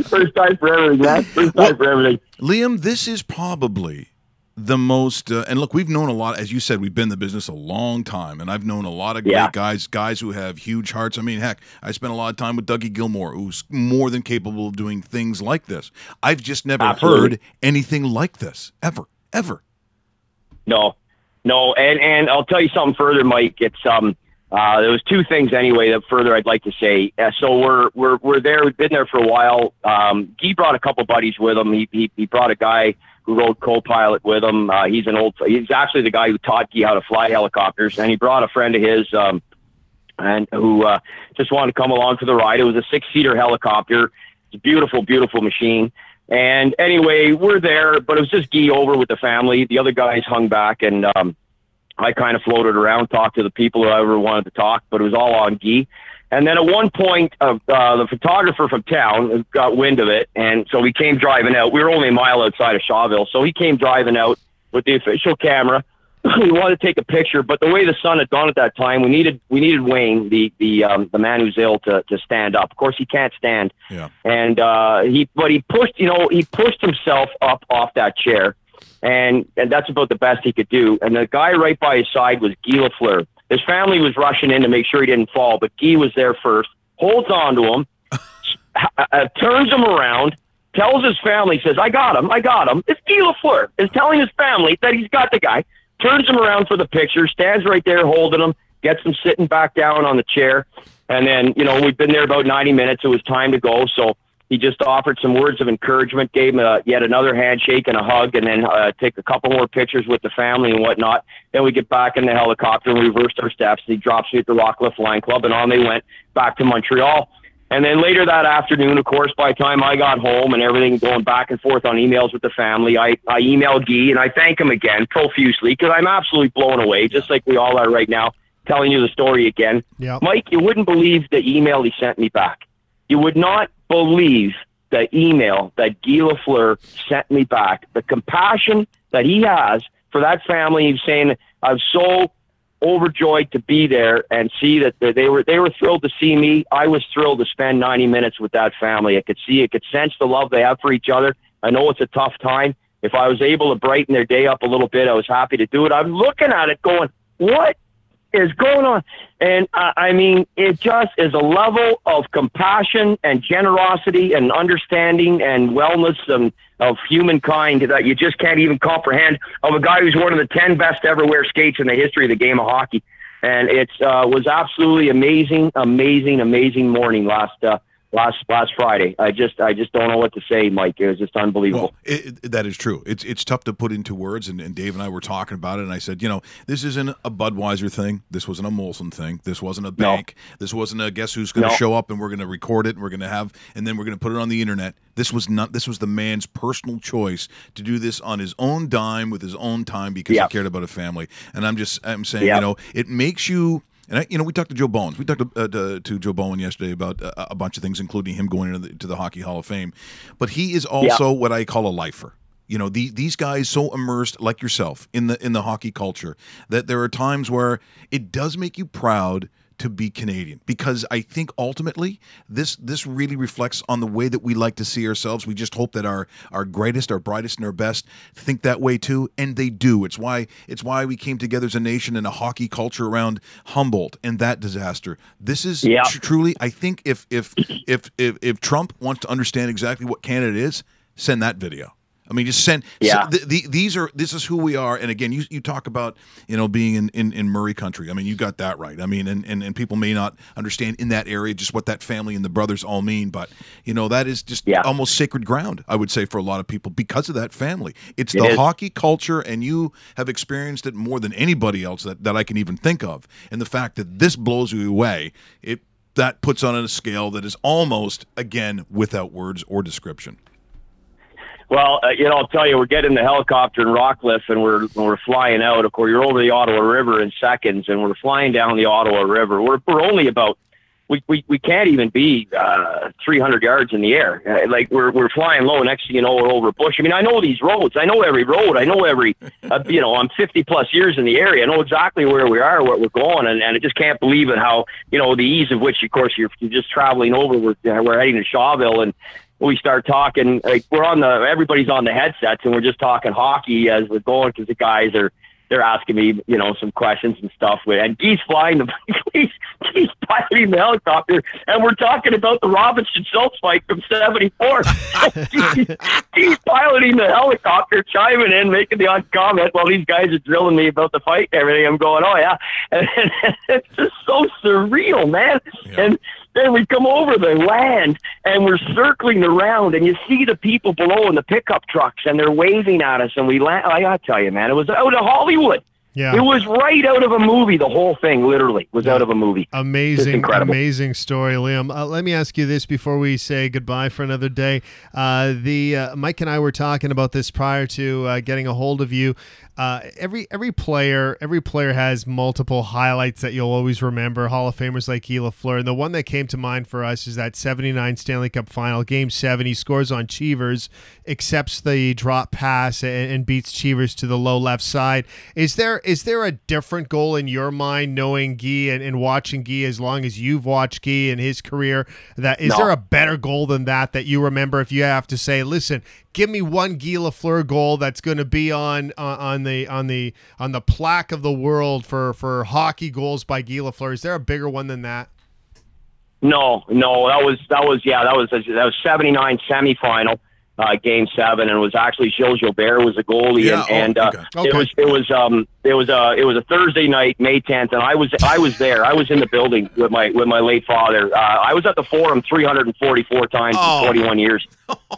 First time for everything, man. First time for everything. Liam, this is probably the most. And look, we've known a lot. As you said, we've been in the business a long time, and I've known a lot of great guys who have huge hearts. I mean, heck, I spent a lot of time with Dougie Gilmore, who's more than capable of doing things like this. I've just never heard anything like this ever. No, and I'll tell you something further, Mike. It's there was two things anyway that further I'd like to say. So we're there. We've been there for a while. Guy brought a couple buddies with him. He brought a guy who rode co-pilot with him. He's actually the guy who taught Guy how to fly helicopters, and he brought a friend of his and who just wanted to come along for the ride. It was a 6-seater helicopter. It's a beautiful, beautiful machine. And anyway, we're there, but it was just Guy over with the family. The other guys hung back, and I kind of floated around, talked to the people who ever wanted to talk, but it was all on Guy. And then at one point, the photographer from town got wind of it, and so he came driving out. We were only a mile outside of Shawville, so he came driving out with the official camera. We wanted to take a picture, but the way the sun had gone at that time, we needed Wayne, the man who's ill, to stand up. Of course, he can't stand. Yeah. And he pushed himself up off that chair, And that's about the best he could do. And the guy right by his side was Guy Lafleur. His family was rushing in to make sure he didn't fall, but Guy was there first, holds on to him, turns him around, tells his family, says, I got him. It's Guy Lafleur. Is telling his family that he's got the guy, turns him around for the picture, stands right there holding him, gets him sitting back down on the chair. And then, we've been there about 90 minutes. It was time to go. So he just offered some words of encouragement, gave him yet another handshake and a hug, and then take a couple more pictures with the family and whatnot. Then we get back in the helicopter and reversed our steps. He drops me at the Rockcliffe Flying Club, and on they went back to Montreal. And then later that afternoon, of course, by the time I got home and everything going back and forth on emails with the family, I emailed Guy, and I thank him again profusely because I'm absolutely blown away, just like we all are right now, telling you the story again. Yep. Mike, you wouldn't believe the email he sent me back. You would not believe the email that Guy Lafleur sent me back. The compassion that he has for that family. He's saying, I'm so overjoyed to be there and see that they were thrilled to see me. I was thrilled to spend 90 minutes with that family. I could sense the love they have for each other. I know it's a tough time. If I was able to brighten their day up a little bit, I was happy to do it. I'm looking at it going, what is going on? And I mean, it just is a level of compassion and generosity and understanding and wellness and of humankind that you just can't even comprehend, of a guy who's one of the 10 best ever wear skates in the history of the game of hockey. And it was absolutely amazing morning last Friday. I just don't know what to say, Mike. It was just unbelievable. Well, that is true. It's tough to put into words, and Dave and I were talking about it, and I said, this isn't a Budweiser thing. This wasn't a Molson thing. This wasn't a bank. No. This wasn't a guess who's going to show up and we're going to record it and we're going to have, and then we're going to put it on the internet. This was the man's personal choice to do this on his own dime with his own time because he cared about a family. And I'm saying, it makes you. And we talked to Joe Bowen. We talked to Joe Bowen yesterday about a bunch of things, including him going into the Hockey Hall of Fame. But he is also what I call a lifer. These guys so immersed, like yourself, in the hockey culture that there are times where it does make you proud to be Canadian, because I think ultimately this really reflects on the way that we like to see ourselves. We just hope that our greatest, our brightest, and our best think that way too, and they do. It's why we came together as a nation in a hockey culture around Humboldt and that disaster. This is truly, I think, if Trump wants to understand exactly what Canada is, send that video. I mean, just send. Yeah. This is who we are. And again, you talk about being in Murray country. I mean, you got that right. I mean, and people may not understand in that area just what that family and the brothers all mean, but that is just almost sacred ground, I would say, for a lot of people because of that family. It's the hockey culture, and you have experienced it more than anybody else that I can even think of. And the fact that this blows you away, that puts on a scale that is almost, again, without words or description. Well, I'll tell you, we're getting the helicopter in Rockcliffe, and we're flying out. Of course, you're over the Ottawa River in seconds, and we're flying down the Ottawa River. We're only about we can't even be 300 yards in the air. Like we're flying low. Next thing you know, we're over a bush. I mean, I know these roads. I know every road. I know every. I'm 50 plus years in the area. I know exactly where we are, where we're going, and I just can't believe it. How the ease of which, of course, you're just traveling over. We're heading to Shawville, and we start talking, like everybody's on the headsets, and we're just talking hockey as we're going, because the guys they're asking me, some questions and stuff. And Guy's flying he's piloting the helicopter, and we're talking about the Robinson Schultz fight from '74. He's piloting the helicopter, chiming in, making the odd comment while these guys are drilling me about the fight and everything. I'm going, oh yeah, and it's just so surreal, man. Yeah. And then we come over the land, and we're circling around, and you see the people below in the pickup trucks, and they're waving at us, and we land. I gotta tell you, man, it was out of Hollywood. Yeah. It was right out of a movie. The whole thing literally was out of a movie. Amazing story, Liam. Let me ask you this before we say goodbye for another day. Mike and I were talking about this prior to getting a hold of you. Every player has multiple highlights that you'll always remember. Hall of Famers like Guy Lafleur, and the one that came to mind for us is that '79 Stanley Cup Final, Game 7. He scores on Cheevers, accepts the drop pass, and beats Cheevers to the low left side. Is there there a different goal in your mind, knowing Guy and watching Guy as long as you've watched Guy in his career? Is there a better goal than that you remember? If you have to say, listen, give me one Guy Lafleur goal that's going to be on the plaque of the world for hockey goals by Guy Lafleur. Is there a bigger one than that? No, that was 79 semifinal, Game 7, and it was actually Gilles Gilbert was the goalie, it was a Thursday night, May 10th, and I was there. I was in the building with my late father. I was at the Forum 344 times in 21 years.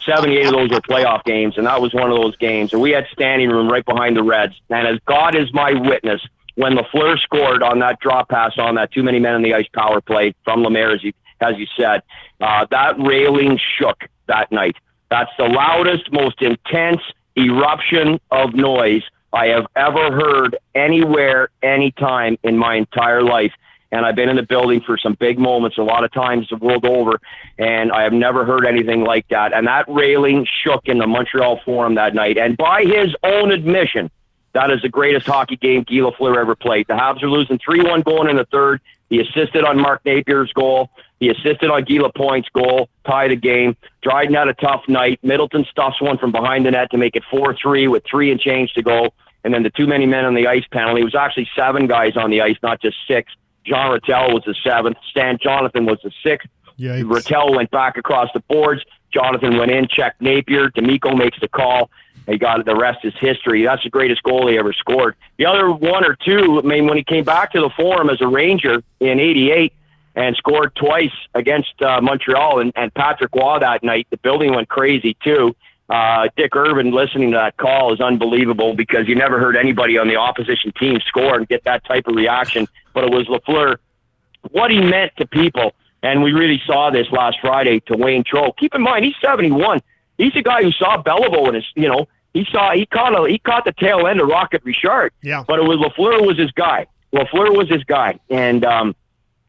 78 of those were playoff games, and that was one of those games. And we had standing room right behind the Reds. And as God is my witness, when Lafleur scored on that drop pass on that too many men on the ice power play from Lemaire, as you said, that railing shook that night. That's the loudest, most intense eruption of noise I have ever heard anywhere, anytime in my entire life. And I've been in the building for some big moments a lot of times the world over, and I have never heard anything like that. And that railing shook in the Montreal Forum that night. And by his own admission, that is the greatest hockey game Guy Lafleur ever played. The Habs are losing 3-1 going in the third. He assisted on Mark Napier's goal. He assisted on Guy Lapointe's goal, tie the game. Dryden had a tough night. Middleton stuffs one from behind the net to make it 4-3 with 3 and change to go. And then the too many men on the ice penalty. It was actually 7 guys on the ice, not just 6. Jean Rattel was the 7th. Stan Jonathan was the 6th. Yikes. Rattel went back across the boards. Jonathan went in, checked Napier. D'Amico makes the call. He got it. The rest is history. That's the greatest goal he ever scored. The other one or two, I mean, when he came back to the Forum as a Ranger in '88 and scored twice against Montreal and Patrick Waugh that night, the building went crazy too. Dick Irvin listening to that call is unbelievable because you never heard anybody on the opposition team score and get that type of reaction. But it was Lafleur, what he meant to people. And we really saw this last Friday to Wayne Troll. Keep in mind, he's 71. He's a guy who saw Beliveau and he caught the tail end of Rocket Richard. Yeah. But Lafleur was his guy. And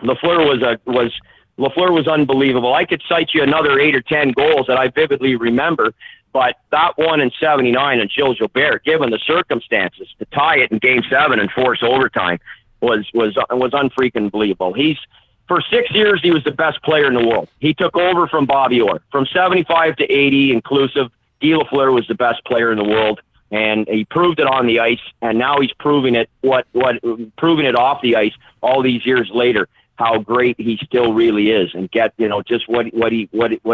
Lafleur was unbelievable. I could cite you another 8 or 10 goals that I vividly remember, but that one in '79 and Gilles Gilbert, given the circumstances, to tie it in Game 7 and force overtime was unfreaking believable. For 6 years, he was the best player in the world. He took over from Bobby Orr. From 75 to 80 inclusive, Guy Lafleur was the best player in the world, and he proved it on the ice, and now he's proving it proving it off the ice all these years later, how great he still really is, and just what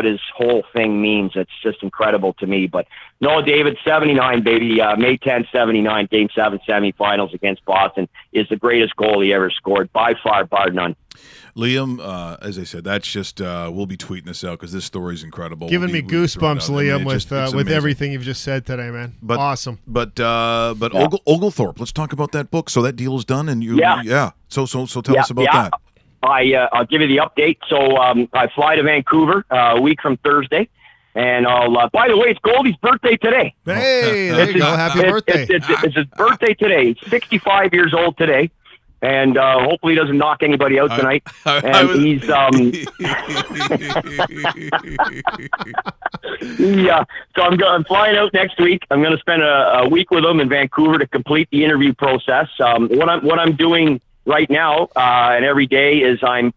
his whole thing means. It's just incredible to me. But no, David, 79, baby, May 10th, 79, Game 7 semifinals against Boston is the greatest goal he ever scored, by far, bar none. Liam, as I said, that's just we'll be tweeting this out because this story is incredible. Giving me goosebumps, Liam, with everything you've just said today, man. Awesome. But Oglethorpe, let's talk about that book. So that deal is done, and So tell us about that. I'll give you the update. So I fly to Vancouver a week from Thursday. And by the way, it's Goldie's birthday today. Hey, there you go. Happy birthday. It's his birthday today. He's 65 years old today. And hopefully he doesn't knock anybody out tonight. He's so I'm flying out next week. I'm going to spend a week with him in Vancouver to complete the interview process. What I'm doing right now and every day is I'm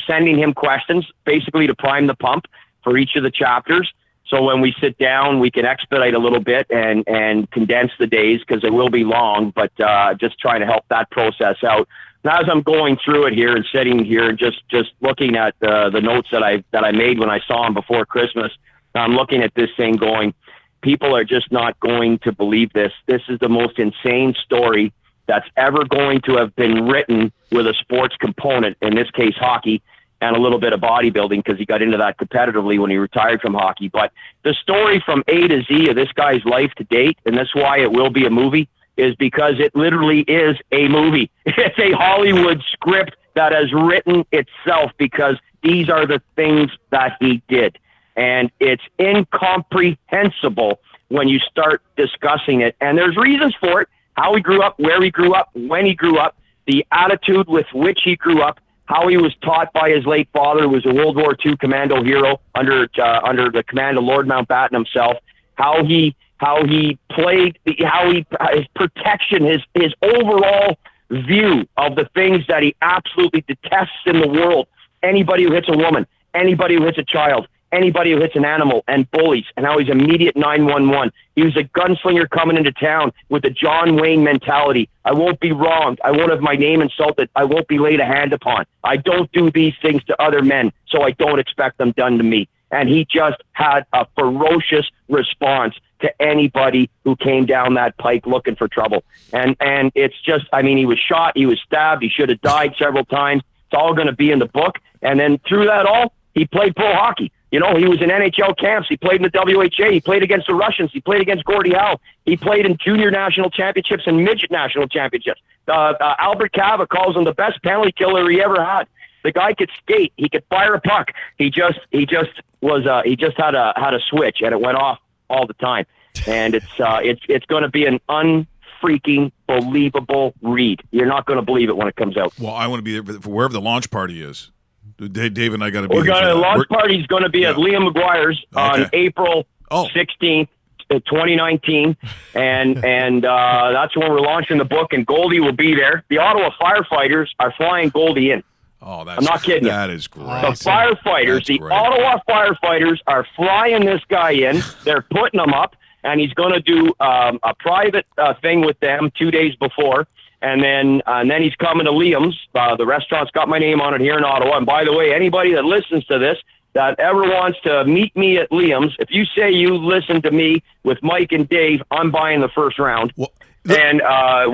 sending him questions basically to prime the pump for each of the chapters. So when we sit down, we can expedite a little bit and condense the days because they will be long, but just trying to help that process out. Now, as I'm going through it here and sitting here and just looking at the notes that I made when I saw him before Christmas, I'm looking at this thing going, people are just not going to believe this. This is the most insane story that's ever going to have been written with a sports component, in this case hockey, and a little bit of bodybuilding because he got into that competitively when he retired from hockey. But the story from A to Z of this guy's life to date, and that's why it will be a movie, is because it literally is a movie. It's a Hollywood script that has written itself because these are the things that he did. And it's incomprehensible when you start discussing it. And there's reasons for it, how he grew up, where he grew up, when he grew up, the attitude with which he grew up, how he was taught by his late father, who was a World War II commando hero under the command of Lord Mountbatten himself, how he how he played, his protection, his overall view of the things that he absolutely detests in the world. Anybody who hits a woman, anybody who hits a child, anybody who hits an animal, and bullies, and how he's immediate 911. He was a gunslinger coming into town with a John Wayne mentality. I won't be wronged. I won't have my name insulted. I won't be laid a hand upon. I don't do these things to other men, so I don't expect them done to me. And he just had a ferocious response to anybody who came down that pike looking for trouble. And it's just, I mean, he was shot, he was stabbed, he should have died several times. It's all going to be in the book. And then through that all, he played pro hockey. You know, he was in NHL camps. He played in the WHA. He played against the Russians. He played against Gordie Howe. He played in junior national championships and midget national championships. Albert Cava calls him the best penalty killer he ever had. The guy could skate. He could fire a puck. He just had a switch, and it went off all the time. And it's going to be an unfreaking believable read. You're not going to believe it when it comes out. Well, I want to be there for wherever the launch party is. Dave and I got to be. The launch party is going to be at Liam McGuire's on April 16th, 2019, and that's when we're launching the book. And Goldie will be there. The Ottawa firefighters are flying Goldie in. Oh, I'm not kidding you. That is great. The firefighters, Ottawa firefighters, are flying this guy in. They're putting him up, and he's going to do a private thing with them 2 days before. And then he's coming to Liam's. The restaurant's got my name on it here in Ottawa. And by the way, anybody that listens to this that ever wants to meet me at Liam's, if you say you listen to me with Mike and Dave, I'm buying the first round. Well, and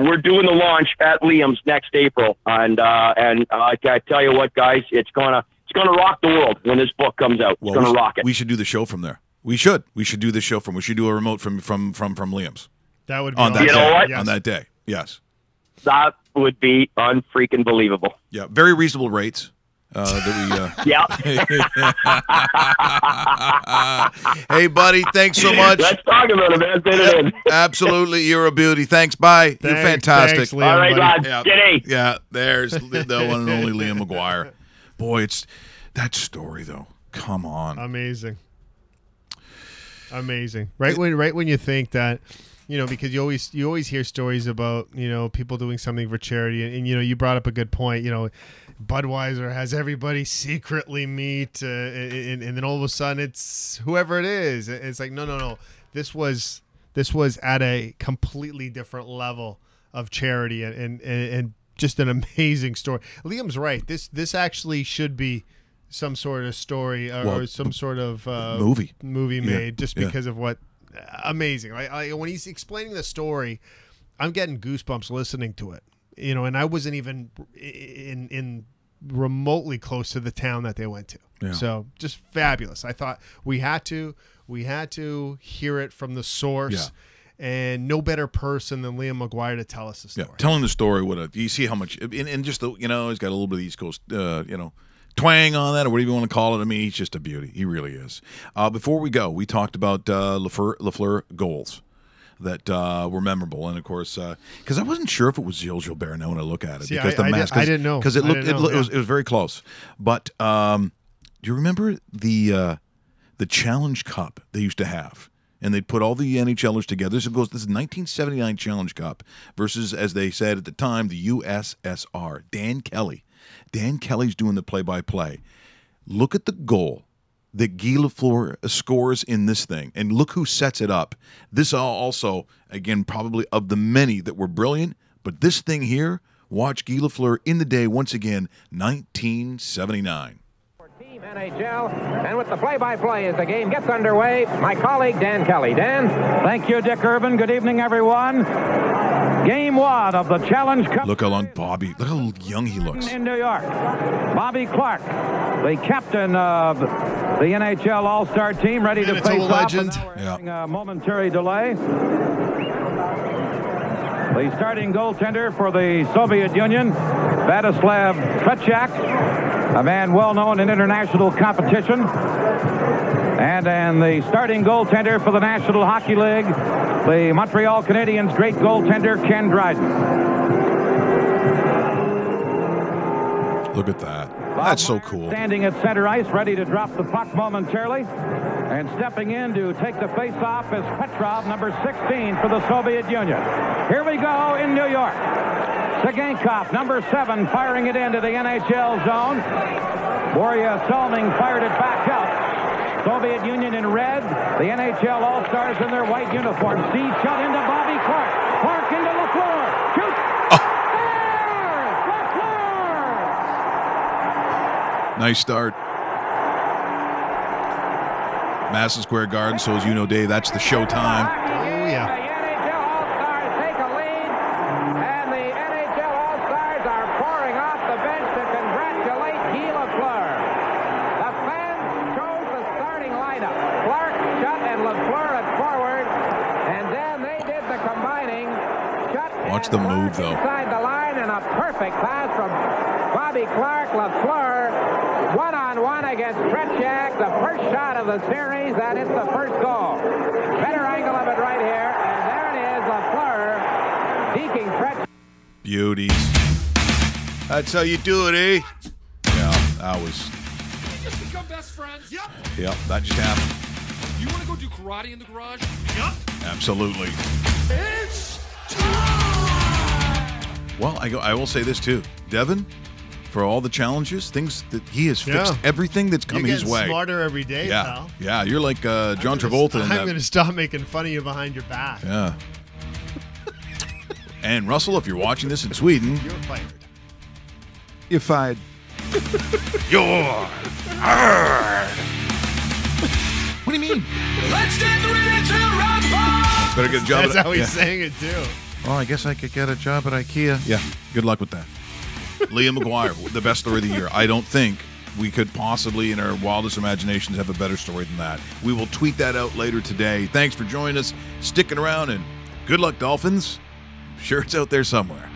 we're doing the launch at Liam's next April. And I tell you what, guys, it's gonna rock the world when this book comes out. It's gonna rock it. We should do the show from there. We should do the show from. We should do a remote from Liam's. That would be on that you day. know what? Yes. On that day. Yes. That would be unfreaking believable. Yeah, very reasonable rates. Yeah. Hey, buddy, thanks so much. Let's talk about it, man. Fit it in. Absolutely, you're a beauty. Thanks, bye. You're fantastic. Thanks, Liam, all right, buddy. lads. G'day. Yeah, there's the one and only Liam McGuire. Boy, it's that story though. Come on, amazing. Right when you think that. You know, because you always hear stories about, you know, people doing something for charity, and you know, you brought up a good point. You know, Budweiser has everybody secretly meet, and then all of a sudden it's whoever it is. It's like no. This was at a completely different level of charity, and just an amazing story. Liam's right. This actually should be some sort of story or some sort of movie made just because of what. Amazing. When he's explaining the story, I'm getting goosebumps listening to it. You know, and I wasn't even in remotely close to the town that they went to. Yeah. So just fabulous. I thought we had to hear it from the source. Yeah. And no better person than Liam McGuire to tell us the story. Yeah, telling the story. You see how much, and just the, you know, he's got a little bit of East Coast, twang on that, or whatever you want to call it. I mean, he's just a beauty. He really is. Before we go, we talked about Lafleur goals that were memorable, and of course, because I wasn't sure if it was Gilles Gilbert now when I look at it, because the mask. I didn't know because it was very close. But do you remember the Challenge Cup they used to have? And they'd put all the NHLers together. This is 1979 Challenge Cup versus, as they said at the time, the USSR. Dan Kelly's doing the play-by-play. Look at the goal that Guy Lafleur scores in this thing, and look who sets it up. This also, again, probably of the many that were brilliant, but this thing here, watch Guy Lafleur in the day once again, 1979. Team NHL, and with the play-by-play as the game gets underway, my colleague Dan Kelly. Dan? Thank you, Dick Urban. Good evening, everyone. Game one of the Challenge Cup. Look how young he looks. In New York, Bobby Clark, the captain of the NHL All-Star team, ready to face off. Legend. A momentary delay. The starting goaltender for the Soviet Union, Vladislav Tretiak, a man well known in international competition. And the starting goaltender for the National Hockey League, the Montreal Canadiens' great goaltender, Ken Dryden. Look at that. That's so cool. Standing at center ice, ready to drop the puck momentarily. And stepping in to take the face-off is Petrov, number 16 for the Soviet Union. Here we go in New York. Segenkov, number 7, firing it into the NHL zone. Borja Solming fired it back out. Soviet Union in red. The NHL All-Stars in their white uniforms. C shot into Bobby Clark. Clark into LaFleur. Shoots. Nice start. Madison Square Garden, so as you know, Dave, that's the show time. Oh, yeah. The NHL All-Stars take a lead, and the NHL All-Stars are pouring off the bench to congratulate Guy Lafleur. The fans chose the starting lineup. Clark, Schutt, and Lafleur at forward, and then they did the combining. Schutt Watch them move, though. Inside the line, and a perfect pass from Bobby Clark. Lafleur, one-on-one against Tretiak, the first shot of the series, and it's the first goal. Better angle of it right here, and there it is, Lafleur deking Tretiak. Beauties. That's how you do it, eh? Yeah, that was... Just become best friends. Yep. Yep, that just happened. You want to go do karate in the garage? Yep. Absolutely. It's time! Well, I will say this, too. Devin, for all the challenges, things that he has fixed, everything that's come his way. You're smarter every day, pal. Yeah, you're like John Travolta. I'm going to stop making fun of you behind your back. Yeah. And Russell, if you're watching this in Sweden, You're fired. you're fired. You're fired. What do you mean? Let's get ready to rumble! Better get a job. That's how he's saying it, too. Well, I guess I could get a job at IKEA. Yeah, good luck with that. Liam McGuire, the best story of the year. I don't think we could possibly, in our wildest imaginations, have a better story than that. We will tweet that out later today. Thanks for joining us, sticking around, and good luck, Dolphins. I'm sure it's out there somewhere.